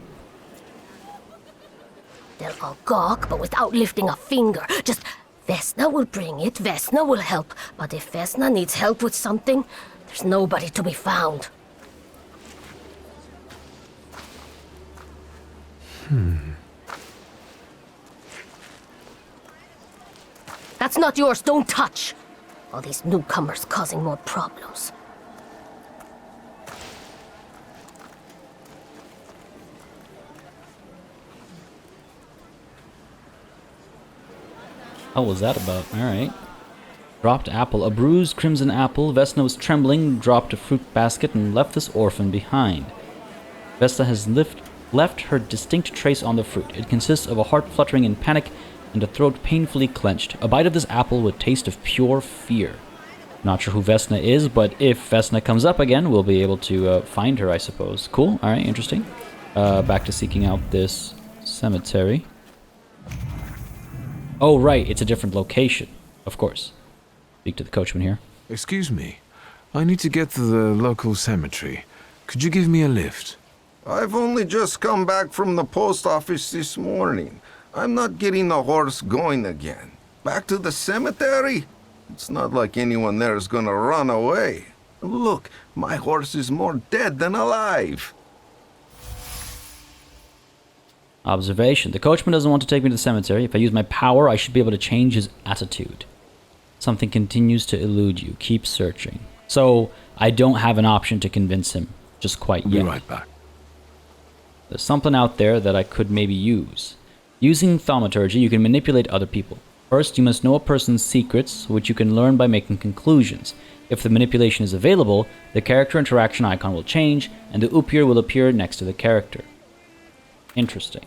They'll all gawk, but without lifting a finger. Just, Vesna will bring it, Vesna will help. But if Vesna needs help with something, there's nobody to be found. That's not yours, don't touch! All these newcomers causing more problems. What was that about? Alright. Dropped apple. A bruised crimson apple. Vesna was trembling, dropped a fruit basket, and left this orphan behind. Vesna has left her distinct trace on the fruit. It consists of a heart fluttering in panic and a throat painfully clenched. A bite of this apple would taste of pure fear. Not sure who Vesna is, but if Vesna comes up again, we'll be able to find her, I suppose. Cool. Alright, interesting. Back to seeking out this cemetery. Oh, right, it's a different location. Of course. Speak to the coachman here. Excuse me. I need to get to the local cemetery. Could you give me a lift? I've only just come back from the post office this morning. I'm not getting the horse going again. Back to the cemetery? It's not like anyone there is gonna run away. Look, my horse is more dead than alive. Observation. The coachman doesn't want to take me to the cemetery. If I use my power, I should be able to change his attitude. Something continues to elude you. Keep searching. So, I don't have an option to convince him just quite yet. Be right back. There's something out there that I could maybe use. Using Thaumaturge, you can manipulate other people. First, you must know a person's secrets, which you can learn by making conclusions. If the manipulation is available, the character interaction icon will change, and the Upir will appear next to the character. Interesting.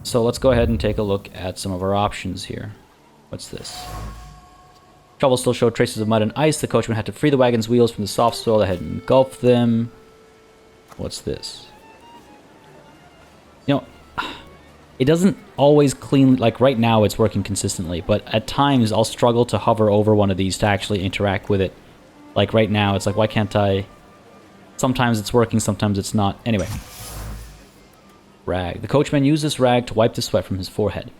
So let's go ahead and take a look at some of our options here. What's this? Trouble still showed traces of mud and ice. The coachman had to free the wagon's wheels from the soft soil that had engulfed them. What's this? You know, it doesn't always clean, like right now it's working consistently, but at times I'll struggle to hover over one of these to actually interact with it. Like right now, it's like, why can't I? Sometimes it's working, sometimes it's not. Anyway. Rag. The coachman used this rag to wipe the sweat from his forehead.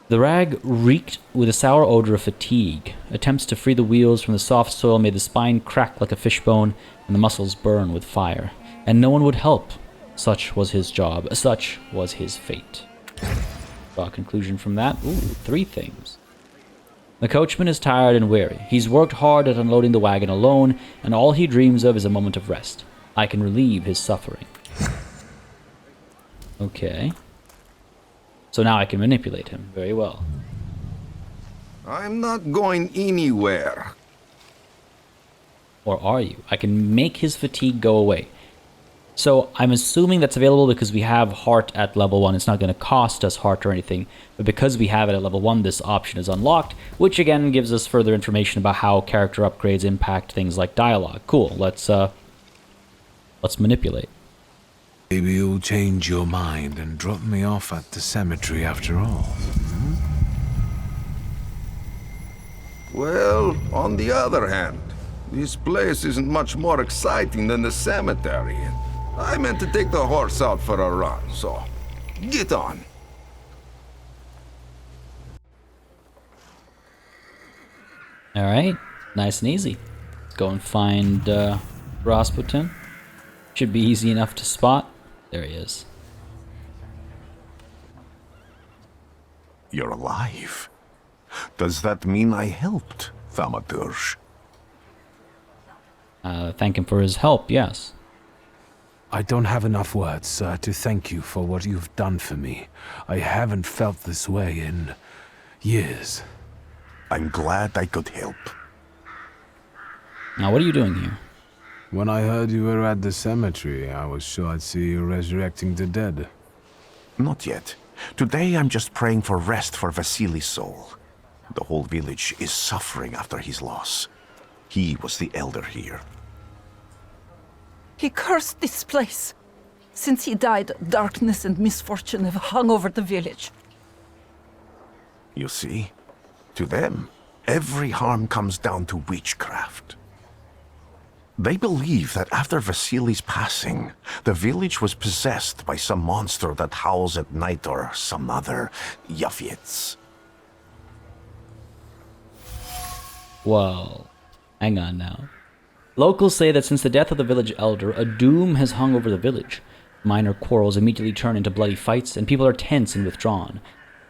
The rag reeked with a sour odor of fatigue. Attempts to free the wheels from the soft soil made the spine crack like a fishbone and the muscles burn with fire. And no one would help. Such was his job. Such was his fate. Draw a conclusion from that. Ooh, 3 things. The coachman is tired and weary. He's worked hard at unloading the wagon alone, and all he dreams of is a moment of rest. I can relieve his suffering. Okay. So now I can manipulate him. Very well. I'm not going anywhere. Or are you? I can make his fatigue go away. So I'm assuming that's available because we have heart at level 1. It's not going to cost us heart or anything. But because we have it at level 1, this option is unlocked, which again gives us further information about how character upgrades impact things like dialogue. Cool. Let's manipulate. Maybe you'll change your mind and drop me off at the cemetery after all. Well, on the other hand, this place isn't much more exciting than the cemetery. I meant to take the horse out for a run, so get on. Alright, nice and easy. Let's go and find Rasputin. Should be easy enough to spot. There he is. You're alive. Does that mean I helped, Thaumaturge? Thank him for his help, yes. I don't have enough words, sir, to thank you for what you've done for me. I haven't felt this way in years. I'm glad I could help. Now, what are you doing here? When I heard you were at the cemetery, I was sure I'd see you resurrecting the dead. Not yet. Today I'm just praying for rest for Vasily's soul. The whole village is suffering after his loss. He was the elder here. He cursed this place. Since he died, darkness and misfortune have hung over the village. You see? To them, every harm comes down to witchcraft. They believe that after Vasily's passing, the village was possessed by some monster that howls at night or some other Yafits. Well, hang on now. Locals say that since the death of the village elder, a doom has hung over the village. Minor quarrels immediately turn into bloody fights, and people are tense and withdrawn.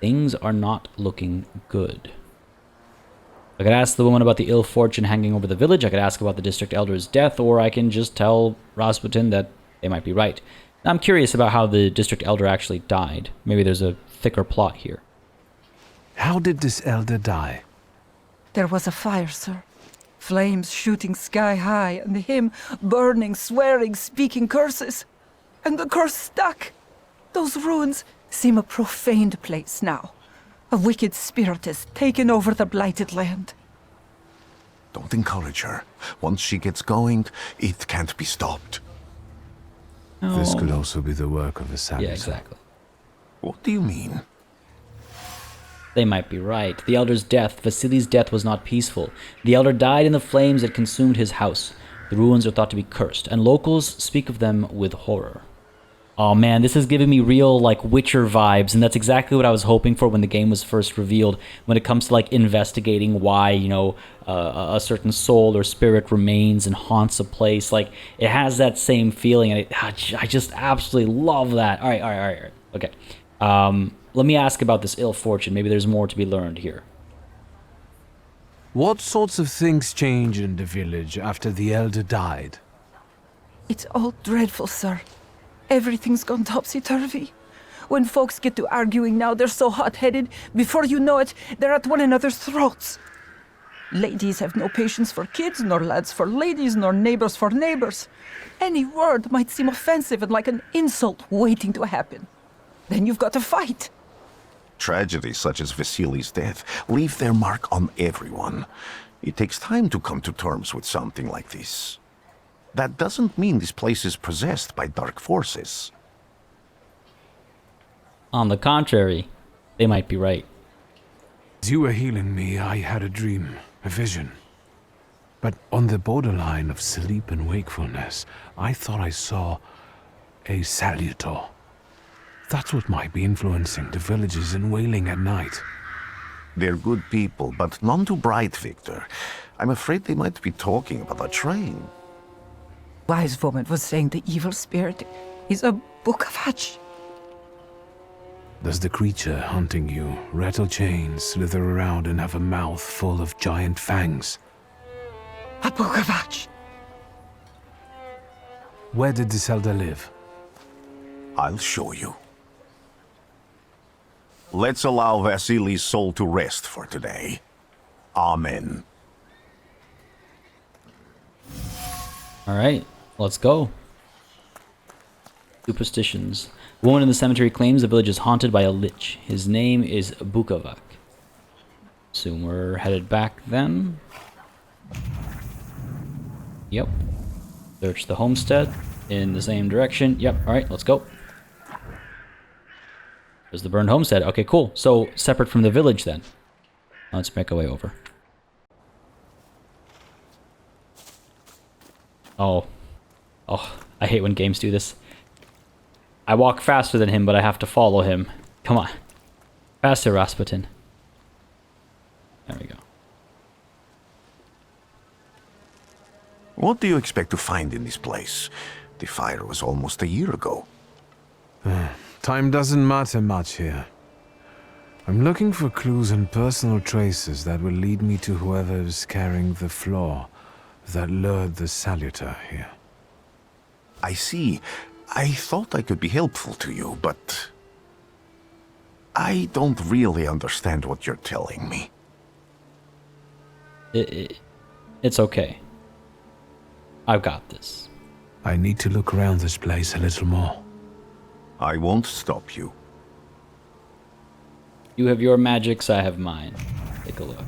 Things are not looking good. I could ask the woman about the ill fortune hanging over the village, I could ask about the district elder's death, or I can just tell Rasputin that they might be right. I'm curious about how the district elder actually died. Maybe there's a thicker plot here. How did this elder die? There was a fire, sir. Flames shooting sky high, and him burning, swearing, speaking curses. And the curse stuck. Those ruins seem a profaned place now. A wicked spirit has taken over the blighted land. Don't encourage her. Once she gets going, it can't be stopped. This could also be the work of a saboteur. Yeah, exactly. What do you mean? They might be right. The Elder's death, Vasily's death, was not peaceful. The Elder died in the flames that consumed his house. The ruins are thought to be cursed, and locals speak of them with horror. Oh man, this is giving me real, like, Witcher vibes, and that's exactly what I was hoping for when the game was first revealed, when it comes to, like, investigating why, you know, a certain soul or spirit remains and haunts a place. Like, it has that same feeling, and I just absolutely love that. All right. Okay. Let me ask about this ill fortune. Maybe there's more to be learned here. What sorts of things changed in the village after the Elder died? It's all dreadful, sir. Everything's gone topsy-turvy. When folks get to arguing now, they're so hot-headed, before you know it, they're at one another's throats. Ladies have no patience for kids, nor lads for ladies, nor neighbors for neighbors. Any word might seem offensive and like an insult waiting to happen. Then you've got to fight. Tragedies such as Vasily's death leave their mark on everyone. It takes time to come to terms with something like this. That doesn't mean this place is possessed by dark forces. On the contrary, they might be right. As you were healing me, I had a dream, a vision. But on the borderline of sleep and wakefulness, I thought I saw a salutor. That's what might be influencing the villagers in Wailing at night. They're good people, but none too bright, Victor. I'm afraid they might be talking about a train. Wise woman was saying the evil spirit is a Bukovac. Does the creature hunting you rattle chains, slither around, and have a mouth full of giant fangs? A Bukovac. Where did this elder live? I'll show you. Let's allow Vasily's soul to rest for today. Amen. Alright, let's go. Superstitions. A woman in the cemetery claims the village is haunted by a lich. His name is Bukovac. Assume we're headed back then. Yep. Search the homestead in the same direction. Yep, alright, let's go. There's the burned homestead. Okay, cool. So, separate from the village then. Let's make our way over. Oh, I hate when games do this. I walk faster than him, but I have to follow him. Come on. Faster, Rasputin. There we go. What do you expect to find in this place? The fire was almost a year ago. Time doesn't matter much here. I'm looking for clues and personal traces that will lead me to whoever is carrying the flaw that lured the salutor here. I see. I thought I could be helpful to you, but I don't really understand what you're telling me. It's okay. I've got this. I need to look around this place a little more. I won't stop you. You have your magics, I have mine. Take a look.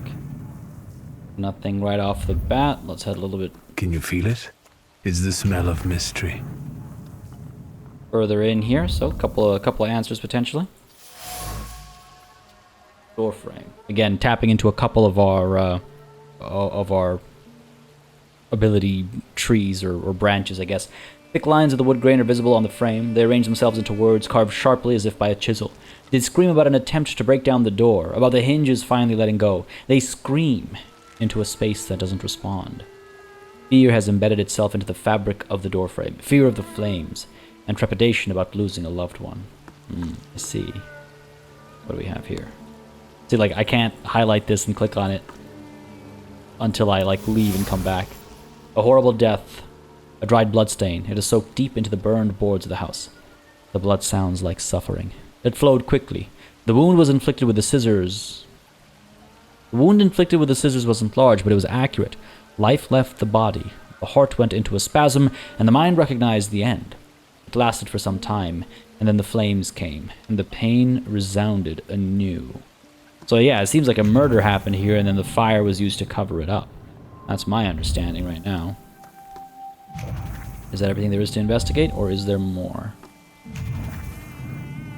Nothing right off the bat. Let's head a little bit. Can you feel it? It's the smell of mystery. Further in here, so a couple of answers potentially. Door frame. Again, tapping into a couple of our ability trees or branches, I guess. Thick lines of the wood grain are visible on the frame. They arrange themselves into words carved sharply as if by a chisel. They scream about an attempt to break down the door, about the hinges finally letting go. They scream into a space that doesn't respond. Fear has embedded itself into the fabric of the doorframe. Fear of the flames, and trepidation about losing a loved one. I see. What do we have here? See, like, I can't highlight this and click on it until I, like, leave and come back. A horrible death. A dried blood stain. It is soaked deep into the burned boards of the house. The blood sounds like suffering. It flowed quickly. The wound was inflicted with the scissors. The wound inflicted with the scissors wasn't large, but it was accurate. Life left the body. The heart went into a spasm, and the mind recognized the end. It lasted for some time, and then the flames came, and the pain resounded anew. So yeah, it seems like a murder happened here, and then the fire was used to cover it up. That's my understanding right now. Is that everything there is to investigate, or is there more?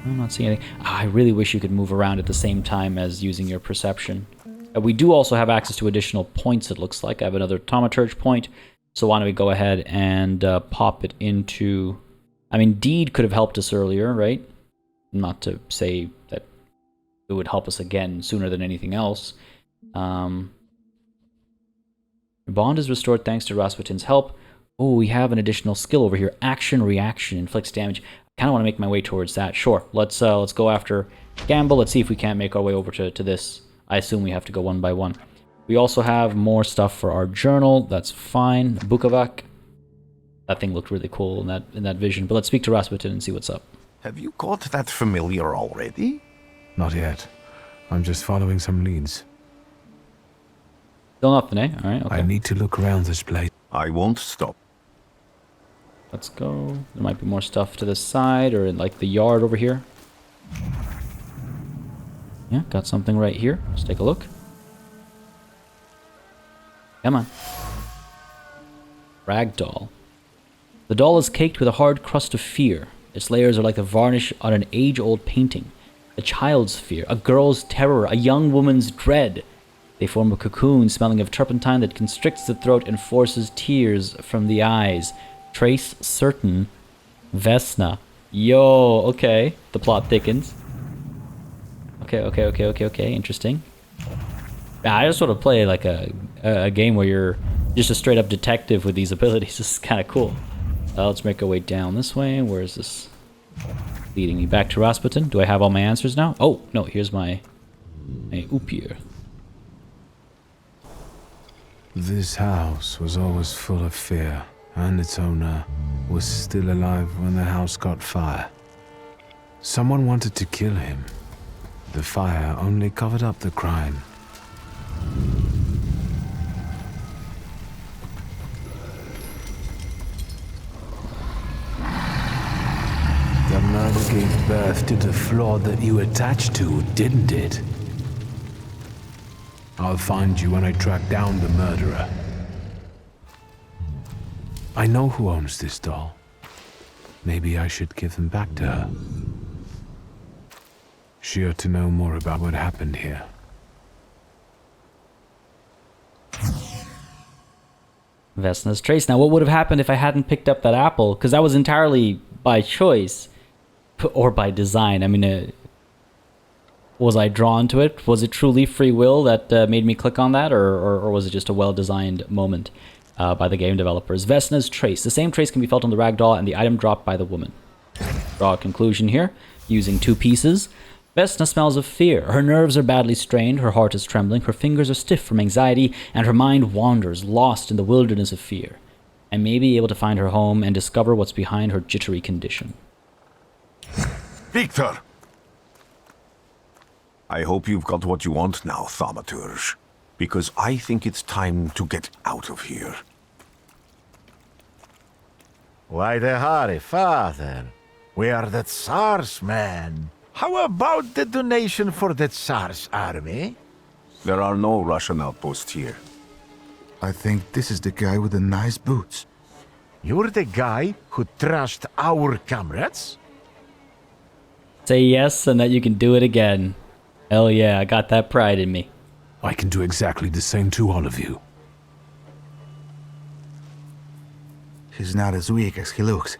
I'm not seeing anything. I really wish you could move around at the same time as using your perception. We do also have access to additional points, it looks like. I have another Thaumaturge point, so why don't we go ahead and pop it into... I mean, Deed could have helped us earlier, right? Not to say that it would help us again sooner than anything else. Your bond is restored thanks to Rasputin's help. Oh, we have an additional skill over here. Action Reaction inflicts damage. I kind of want to make my way towards that. Sure, let's go after Gamble. Let's see if we can't make our way over to this. I assume we have to go one by one. We also have more stuff for our journal. That's fine. Bukovac. That thing looked really cool in that vision. But let's speak to Rasputin and see what's up. Have you caught that familiar already? Not yet. I'm just following some leads. Still nothing, eh? Alright, okay. I need to look around this place. I won't stop. Let's go. There might be more stuff to the side or in like the yard over here. Yeah, got something right here. Let's take a look. Come on. Ragdoll. The doll is caked with a hard crust of fear. Its layers are like the varnish on an age-old painting. A child's fear, a girl's terror, a young woman's dread. They form a cocoon smelling of turpentine that constricts the throat and forces tears from the eyes. Trace certain. Vesna. Yo, okay. The plot thickens. Okay. Interesting. I just sort of play like a game where you're just a straight up detective with these abilities. This is kind of cool. Let's make our way down this way. Where is this leading me? Back to Rasputin? Do I have all my answers now? Oh, no, here's my Upier. This house was always full of fear, and its owner was still alive when the house caught fire. Someone wanted to kill him. The fire only covered up the crime. The murder gave birth to the flaw that you attached to, didn't it? I'll find you when I track down the murderer. I know who owns this doll. Maybe I should give them back to her. She ought to know more about what happened here. Vesna's trace. Now, what would have happened if I hadn't picked up that apple? Because that was entirely by choice. Or by design. I mean, was I drawn to it? Was it truly free will that made me click on that? Or was it just a well-designed moment by the game developers? Vesna's trace. The same trace can be felt on the ragdoll and the item dropped by the woman. Draw a conclusion here, using 2 pieces. Vesna smells of fear. Her nerves are badly strained, her heart is trembling, her fingers are stiff from anxiety, and her mind wanders, lost in the wilderness of fear. I may be able to find her home and discover what's behind her jittery condition. Victor! I hope you've got what you want now, Thaumaturge, because I think it's time to get out of here. Why the hurry, father? We are the Tsar's men. How about the donation for the Tsar's army? There are no Russian outposts here. I think this is the guy with the nice boots. You're the guy who trashed our comrades? Say yes and that you can do it again. Hell yeah, I got that pride in me. I can do exactly the same to all of you. He's not as weak as he looks.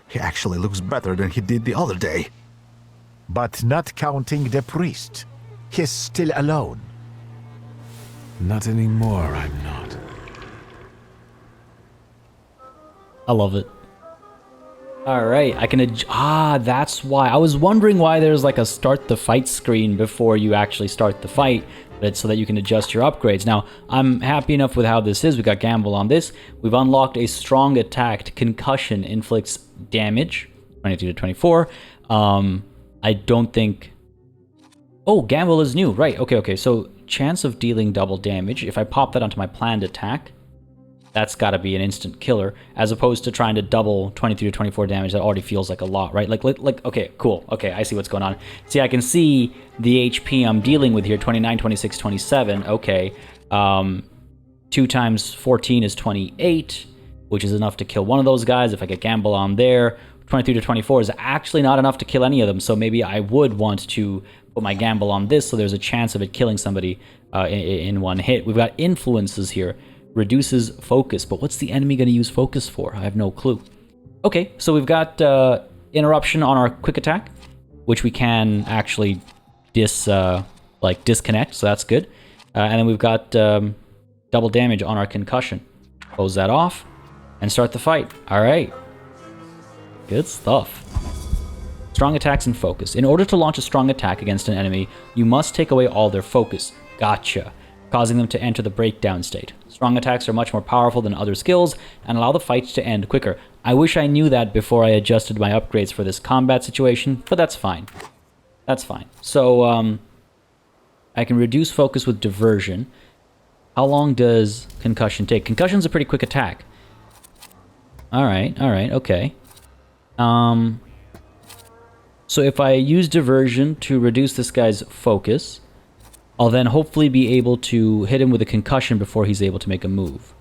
He actually looks better than he did the other day. But not counting the priest. He's still alone. Not anymore, I'm not. I love it. Alright, I can that's why. I was wondering why there's like a start the fight screen before you actually start the fight, but it's so that you can adjust your upgrades. Now, I'm happy enough with how this is. We got Gamble on this. We've unlocked a strong attack. Concussion inflicts damage, 22 to 24. I don't think... Oh, Gamble is new. Right, okay. So, chance of dealing double damage. If I pop that onto my planned attack, that's got to be an instant killer, as opposed to trying to double 23 to 24 damage. That already feels like a lot, right? Like, okay, cool. Okay, I see what's going on. See, I can see the HP I'm dealing with here, 29, 26, 27. Okay. 2 times 14 is 28, which is enough to kill one of those guys. If I get Gamble on there, 23 to 24 is actually not enough to kill any of them, so maybe I would want to put my gamble on this so there's a chance of it killing somebody in one hit. We've got influences here. Reduces focus, but what's the enemy going to use focus for? I have no clue. Okay, so we've got interruption on our quick attack, which we can actually disconnect, so that's good. And then we've got double damage on our concussion. Close that off and start the fight. All right. Good stuff. Strong attacks and focus. In order to launch a strong attack against an enemy, you must take away all their focus. Gotcha. Causing them to enter the breakdown state. Strong attacks are much more powerful than other skills and allow the fight to end quicker. I wish I knew that before I adjusted my upgrades for this combat situation, but that's fine. That's fine. So, I can reduce focus with diversion. How long does concussion take? Concussion's a pretty quick attack. Alright, okay. So if I use diversion to reduce this guy's focus, I'll then hopefully be able to hit him with a concussion before he's able to make a move.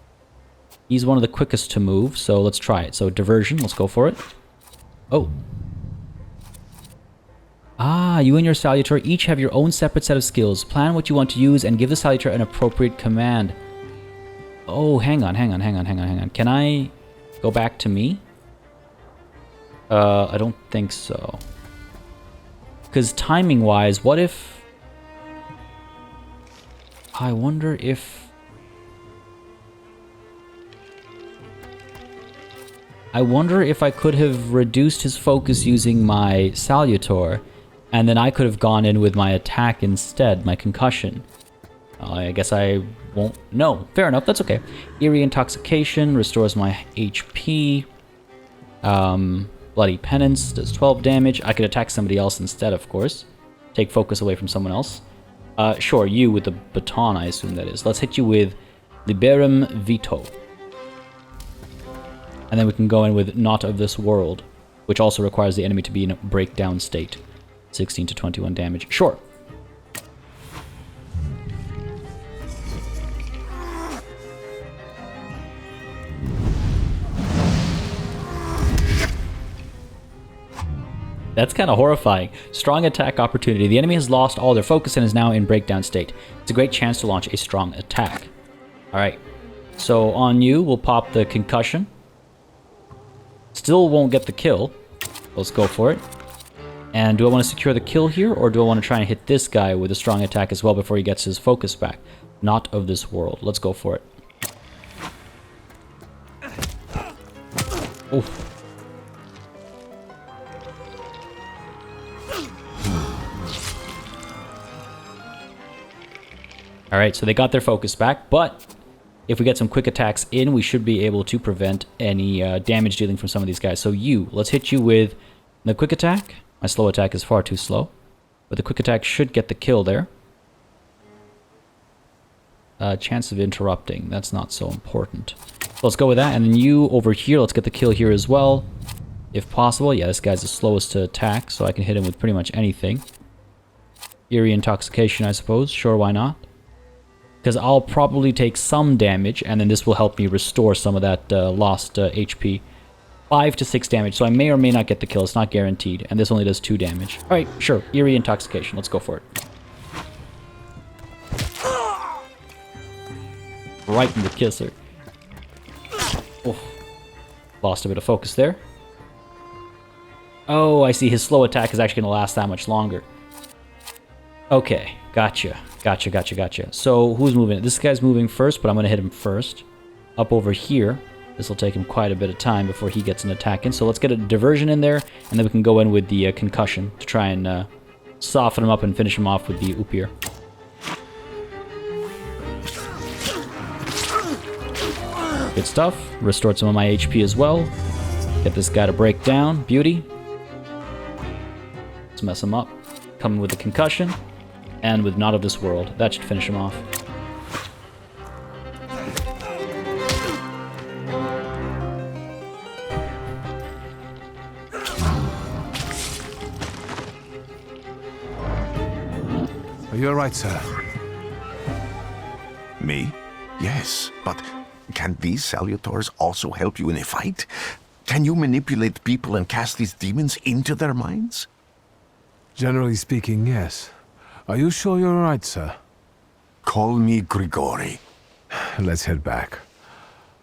He's one of the quickest to move, so let's try it. So diversion, let's go for it. Oh. Ah, you and your Salutor each have your own separate set of skills. Plan what you want to use and give the Salutor an appropriate command. Oh, hang on. Can I go back to me? I don't think so. Because timing-wise, what if... I wonder if I could have reduced his focus using my Salutor, and then I could have gone in with my attack instead, my concussion. I guess I won't. No, fair enough, that's okay. Eerie Intoxication restores my HP. Bloody Penance does 12 damage. I could attack somebody else instead, of course. Take focus away from someone else. Sure, you with the baton, I assume that is. Let's hit you with Liberum Vito. And then we can go in with Not of This World, which also requires the enemy to be in a breakdown state. 16 to 21 damage. Sure. That's kind of horrifying. Strong attack opportunity. The enemy has lost all their focus and is now in breakdown state. It's a great chance to launch a strong attack. Alright. So on you, we'll pop the concussion. Still won't get the kill. Let's go for it. And do I want to secure the kill here, or do I want to try and hit this guy with a strong attack as well before he gets his focus back? Not of This World. Let's go for it. Oof. Alright, so they got their focus back, but if we get some quick attacks in, we should be able to prevent any damage dealing from some of these guys. So let's hit you with the quick attack. My slow attack is far too slow, but the quick attack should get the kill there. Chance of interrupting, that's not so important. So let's go with that, and then you over here, let's get the kill here as well, if possible. Yeah, this guy's the slowest to attack, so I can hit him with pretty much anything. Eerie Intoxication, I suppose. Sure, why not? Because I'll probably take some damage, and then this will help me restore some of that lost HP. 5 to 6 damage, so I may or may not get the kill. It's not guaranteed, and this only does 2 damage. Alright, sure. Eerie Intoxication. Let's go for it. Right in the kisser. Oh. Lost a bit of focus there. Oh, I see. His slow attack is actually going to last that much longer. Okay, gotcha. So, who's moving? This guy's moving first, but I'm going to hit him first. Up over here. This will take him quite a bit of time before he gets an attack in. So let's get a diversion in there, and then we can go in with the concussion to try and soften him up and finish him off with the Upier. Good stuff. Restored some of my HP as well. Get this guy to break down. Beauty. Let's mess him up. Coming with the concussion. And with Not of This World. That should finish him off. Are you alright, sir? Me? Yes, but can these salutors also help you in a fight? Can you manipulate people and cast these demons into their minds? Generally speaking, yes. Are you sure you're right, sir? Call me Grigori. Let's head back.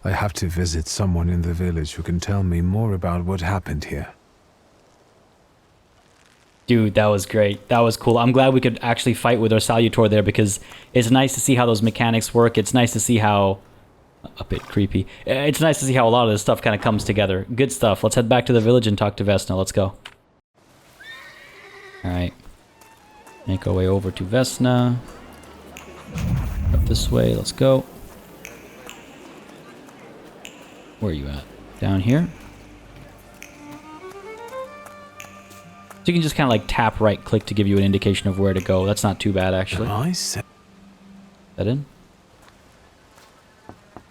I have to visit someone in the village who can tell me more about what happened here. Dude, that was great. That was cool. I'm glad we could actually fight with our Salutor there, because it's nice to see how those mechanics work. It's nice to see how... A bit creepy. It's nice to see how a lot of this stuff kind of comes together. Good stuff. Let's head back to the village and talk to Vesna. Let's go. Alright. Make our way over to Vesna. Up this way. Let's go. Where are you at? Down here? So you can just kind of like tap right click to give you an indication of where to go. That's not too bad, actually. That in?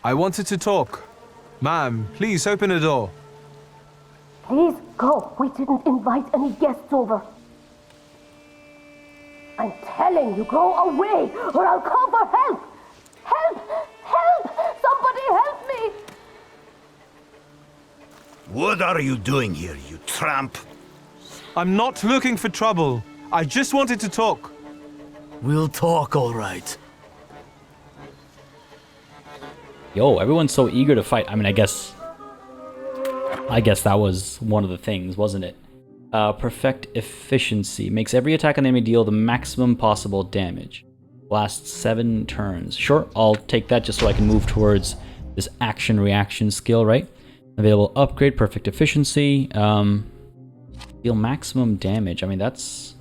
I wanted to talk. Ma'am, please open the door. Please go. We didn't invite any guests over. I'm telling you, go away, or I'll call for help. Help! Help! Somebody help me! What are you doing here, you tramp? I'm not looking for trouble. I just wanted to talk. We'll talk, all right. Yo, everyone's so eager to fight. I mean, I guess that was one of the things, wasn't it? Perfect efficiency. Makes every attack on the enemy deal the maximum possible damage. Lasts 7 turns. Sure, I'll take that just so I can move towards this action-reaction skill, right? Available upgrade, perfect efficiency. Deal maximum damage. I mean, that's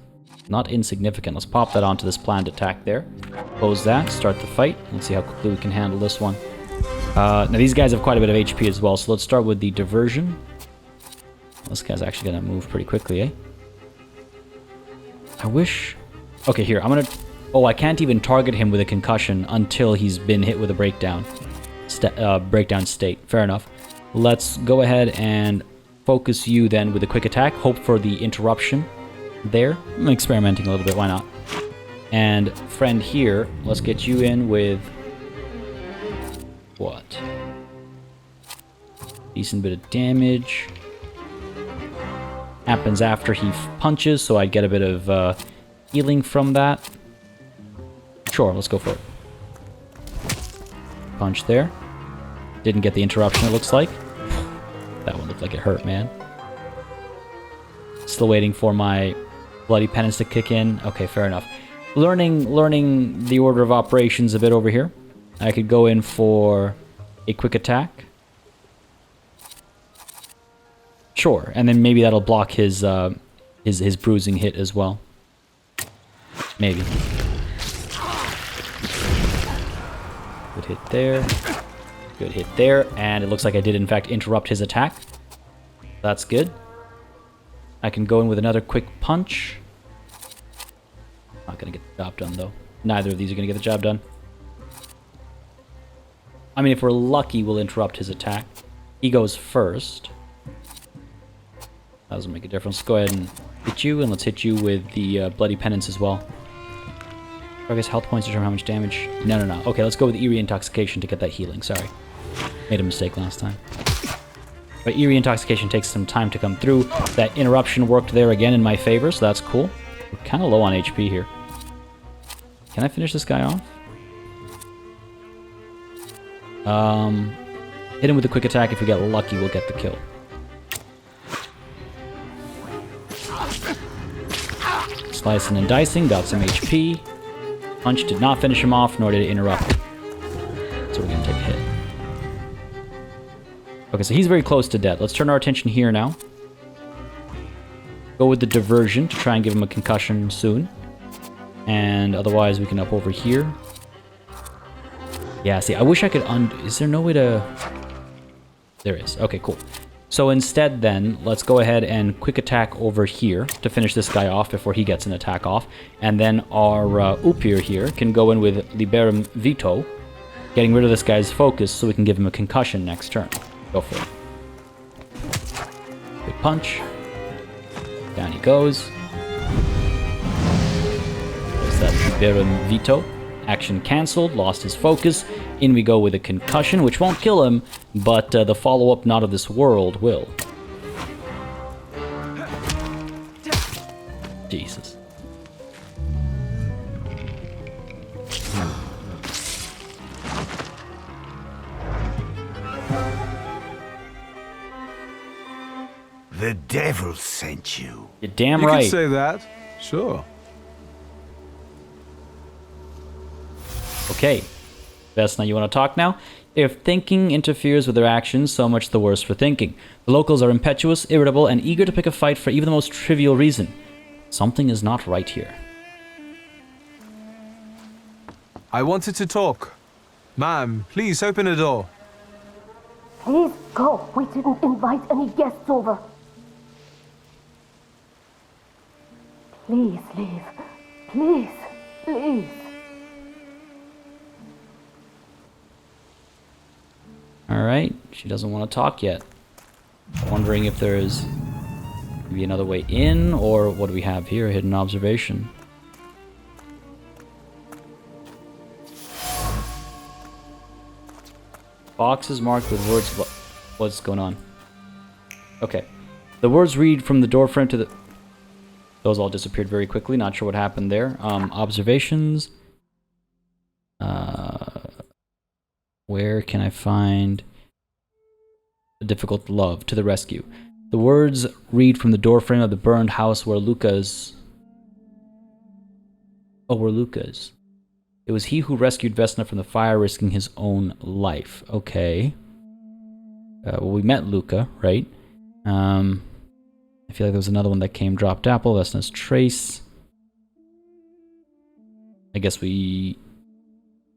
not insignificant. Let's pop that onto this planned attack there. Close that, start the fight. Let's see how quickly we can handle this one. Now, these guys have quite a bit of HP as well, so let's start with the diversion. This guy's actually going to move pretty quickly, eh? I wish... Okay, here, I'm going to... Oh, I can't even target him with a concussion until he's been hit with a breakdown. Breakdown state. Fair enough. Let's go ahead and focus you then with a quick attack. Hope for the interruption there. I'm experimenting a little bit, why not? And friend here, let's get you in with... What? Decent bit of damage. Happens after he punches, so I get a bit of healing from that. Sure, let's go for it. Punch there. Didn't get the interruption, it looks like. That one looked like it hurt, man. Still waiting for my bloody penance to kick in. Okay, fair enough. Learning the order of operations a bit over here. I could go in for a quick attack. Sure, and then maybe that'll block his bruising hit as well. Maybe. Good hit there. Good hit there, and it looks like I did in fact interrupt his attack. That's good. I can go in with another quick punch. Not gonna get the job done though. Neither of these are gonna get the job done. I mean, if we're lucky, we'll interrupt his attack. He goes first. That doesn't make a difference. Let's go ahead and hit you, and let's hit you with the Bloody Penance as well. I guess health points determine how much damage... No. Okay, let's go with Eerie Intoxication to get that healing. Sorry. Made a mistake last time. But Eerie Intoxication takes some time to come through. That interruption worked there again in my favor, so that's cool. We're kind of low on HP here. Can I finish this guy off? Hit him with a quick attack. If we get lucky, we'll get the kill. Slicing and dicing, got some HP. Punch did not finish him off, nor did it interrupt. So we're gonna take a hit. Okay, so he's very close to death. Let's turn our attention here now. Go with the diversion to try and give him a concussion soon. And otherwise we can up over here. Yeah, see, I wish I could undo... Is there no way to... There is. Okay, cool. So instead then, let's go ahead and quick attack over here to finish this guy off before he gets an attack off. And then our Upir here can go in with Liberum Vito, getting rid of this guy's focus so we can give him a concussion next turn. Go for it. Good punch. Down he goes. There's that Liberum Vito. Action cancelled, lost his focus, In we go with a concussion, which won't kill him, but the follow-up Not of This World will. Jesus. The devil sent you. You're damn You right. could say that. Sure. Okay. Vesna, you want to talk now? If thinking interferes with their actions, so much the worse for thinking. The locals are impetuous, irritable, and eager to pick a fight for even the most trivial reason. Something is not right here. I wanted to talk. Ma'am, please open the door. Please go. We didn't invite any guests over. Please leave. Please, please. Alright, she doesn't want to talk yet. Wondering if there is maybe another way in, or what do we have here? Hidden observation. Boxes marked with words. What's going on? Okay. The words read from the doorframe to the... Those all disappeared very quickly. Not sure what happened there. Observations. Where can I find a difficult love to the rescue? The words read from the doorframe of the burned house where Luca's... Oh, where Luca's. It was he who rescued Vesna from the fire, risking his own life. Okay. Well, we met Luca, right? I feel like there was another one that came. Dropped apple, Vesna's trace. I guess we...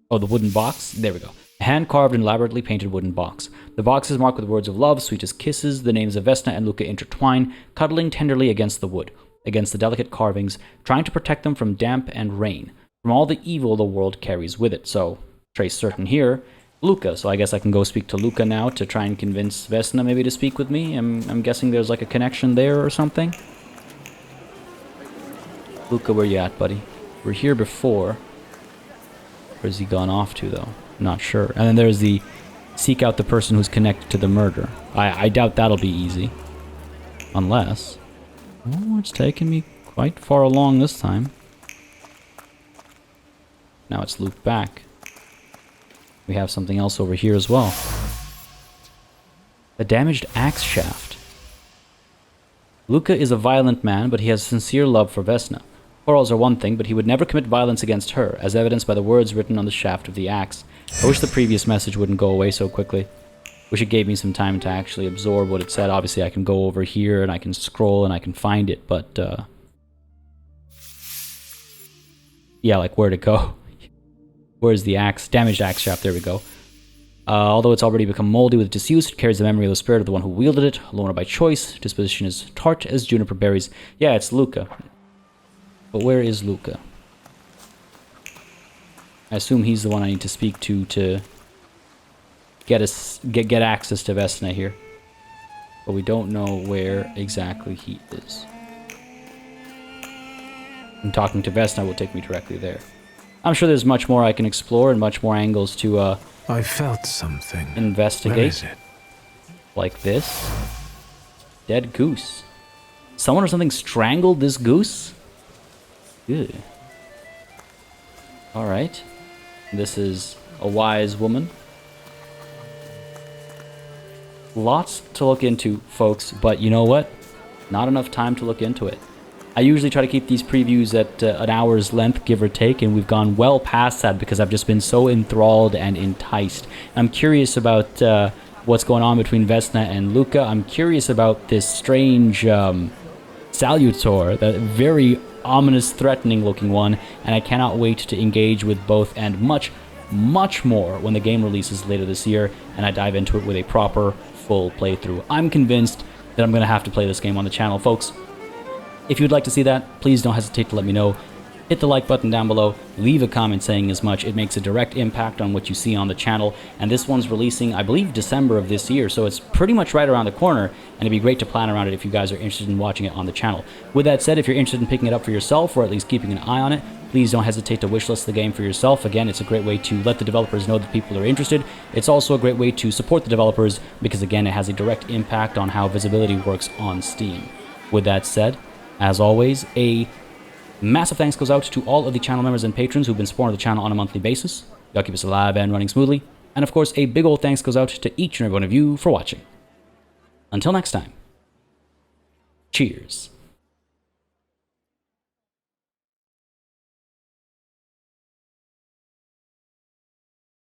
Oh, the wooden box? There we go. A hand-carved and elaborately painted wooden box. The box is marked with words of love, sweet as kisses. The names of Vesna and Luca intertwine, cuddling tenderly against the wood, against the delicate carvings, trying to protect them from damp and rain, from all the evil the world carries with it. So, trace certain here. Luca, so I guess I can go speak to Luca now to try and convince Vesna maybe to speak with me. I'm guessing there's like a connection there or something. Luca, where you at, buddy? We're here before. Where's he gone off to, though? I'm not sure. And then there's the seek out the person who's connected to the murder. I doubt that'll be easy. Unless... Oh, it's taken me quite far along this time. Now it's looped back. We have something else over here as well. A damaged axe shaft. Luca is a violent man, but he has sincere love for Vesna. Quarrels are one thing, but he would never commit violence against her, as evidenced by the words written on the shaft of the axe. I wish the previous message wouldn't go away so quickly. Wish it gave me some time to actually absorb what it said. Obviously, I can go over here, and I can scroll, and I can find it, but, yeah, like, where to go? Where's the axe? Damaged axe shaft, there we go. Although it's already become moldy with disuse, it carries the memory of the spirit of the one who wielded it. Loner by choice, disposition is tart as juniper berries. Yeah, it's Luca. But where is Luca? I assume he's the one I need to speak to get access to Vesna here. But we don't know where exactly he is. And talking to Vesna will take me directly there. I'm sure there's much more I can explore and much more angles to I felt something. Investigate. Where is it? Like this. Dead goose. Someone or something strangled this goose? Ew. Alright. This is a wise woman. Lots to look into, folks, but you know what? Not enough time to look into it. I usually try to keep these previews at an hour's length, give or take, and we've gone well past that because I've just been so enthralled and enticed. I'm curious about what's going on between Vesna and Luca. I'm curious about this strange Salutor, that very ominous, threatening-looking one, and I cannot wait to engage with both and much, much more when the game releases later this year and I dive into it with a proper, full playthrough. I'm convinced that I'm going to have to play this game on the channel, folks. If you'd like to see that, please don't hesitate to let me know. hit the like button down below, leave a comment saying as much. It makes a direct impact on what you see on the channel, and this one's releasing, I believe, December of this year, so it's pretty much right around the corner, and it'd be great to plan around it if you guys are interested in watching it on the channel. With that said, if you're interested in picking it up for yourself, or at least keeping an eye on it, please don't hesitate to wishlist the game for yourself. Again, it's a great way to let the developers know that people are interested. It's also a great way to support the developers, because again, it has a direct impact on how visibility works on Steam. With that said, as always, a massive thanks goes out to all of the channel members and patrons who've been supporting the channel on a monthly basis. Y'all keep us alive and running smoothly. And of course, a big old thanks goes out to each and every one of you for watching. Until next time, cheers.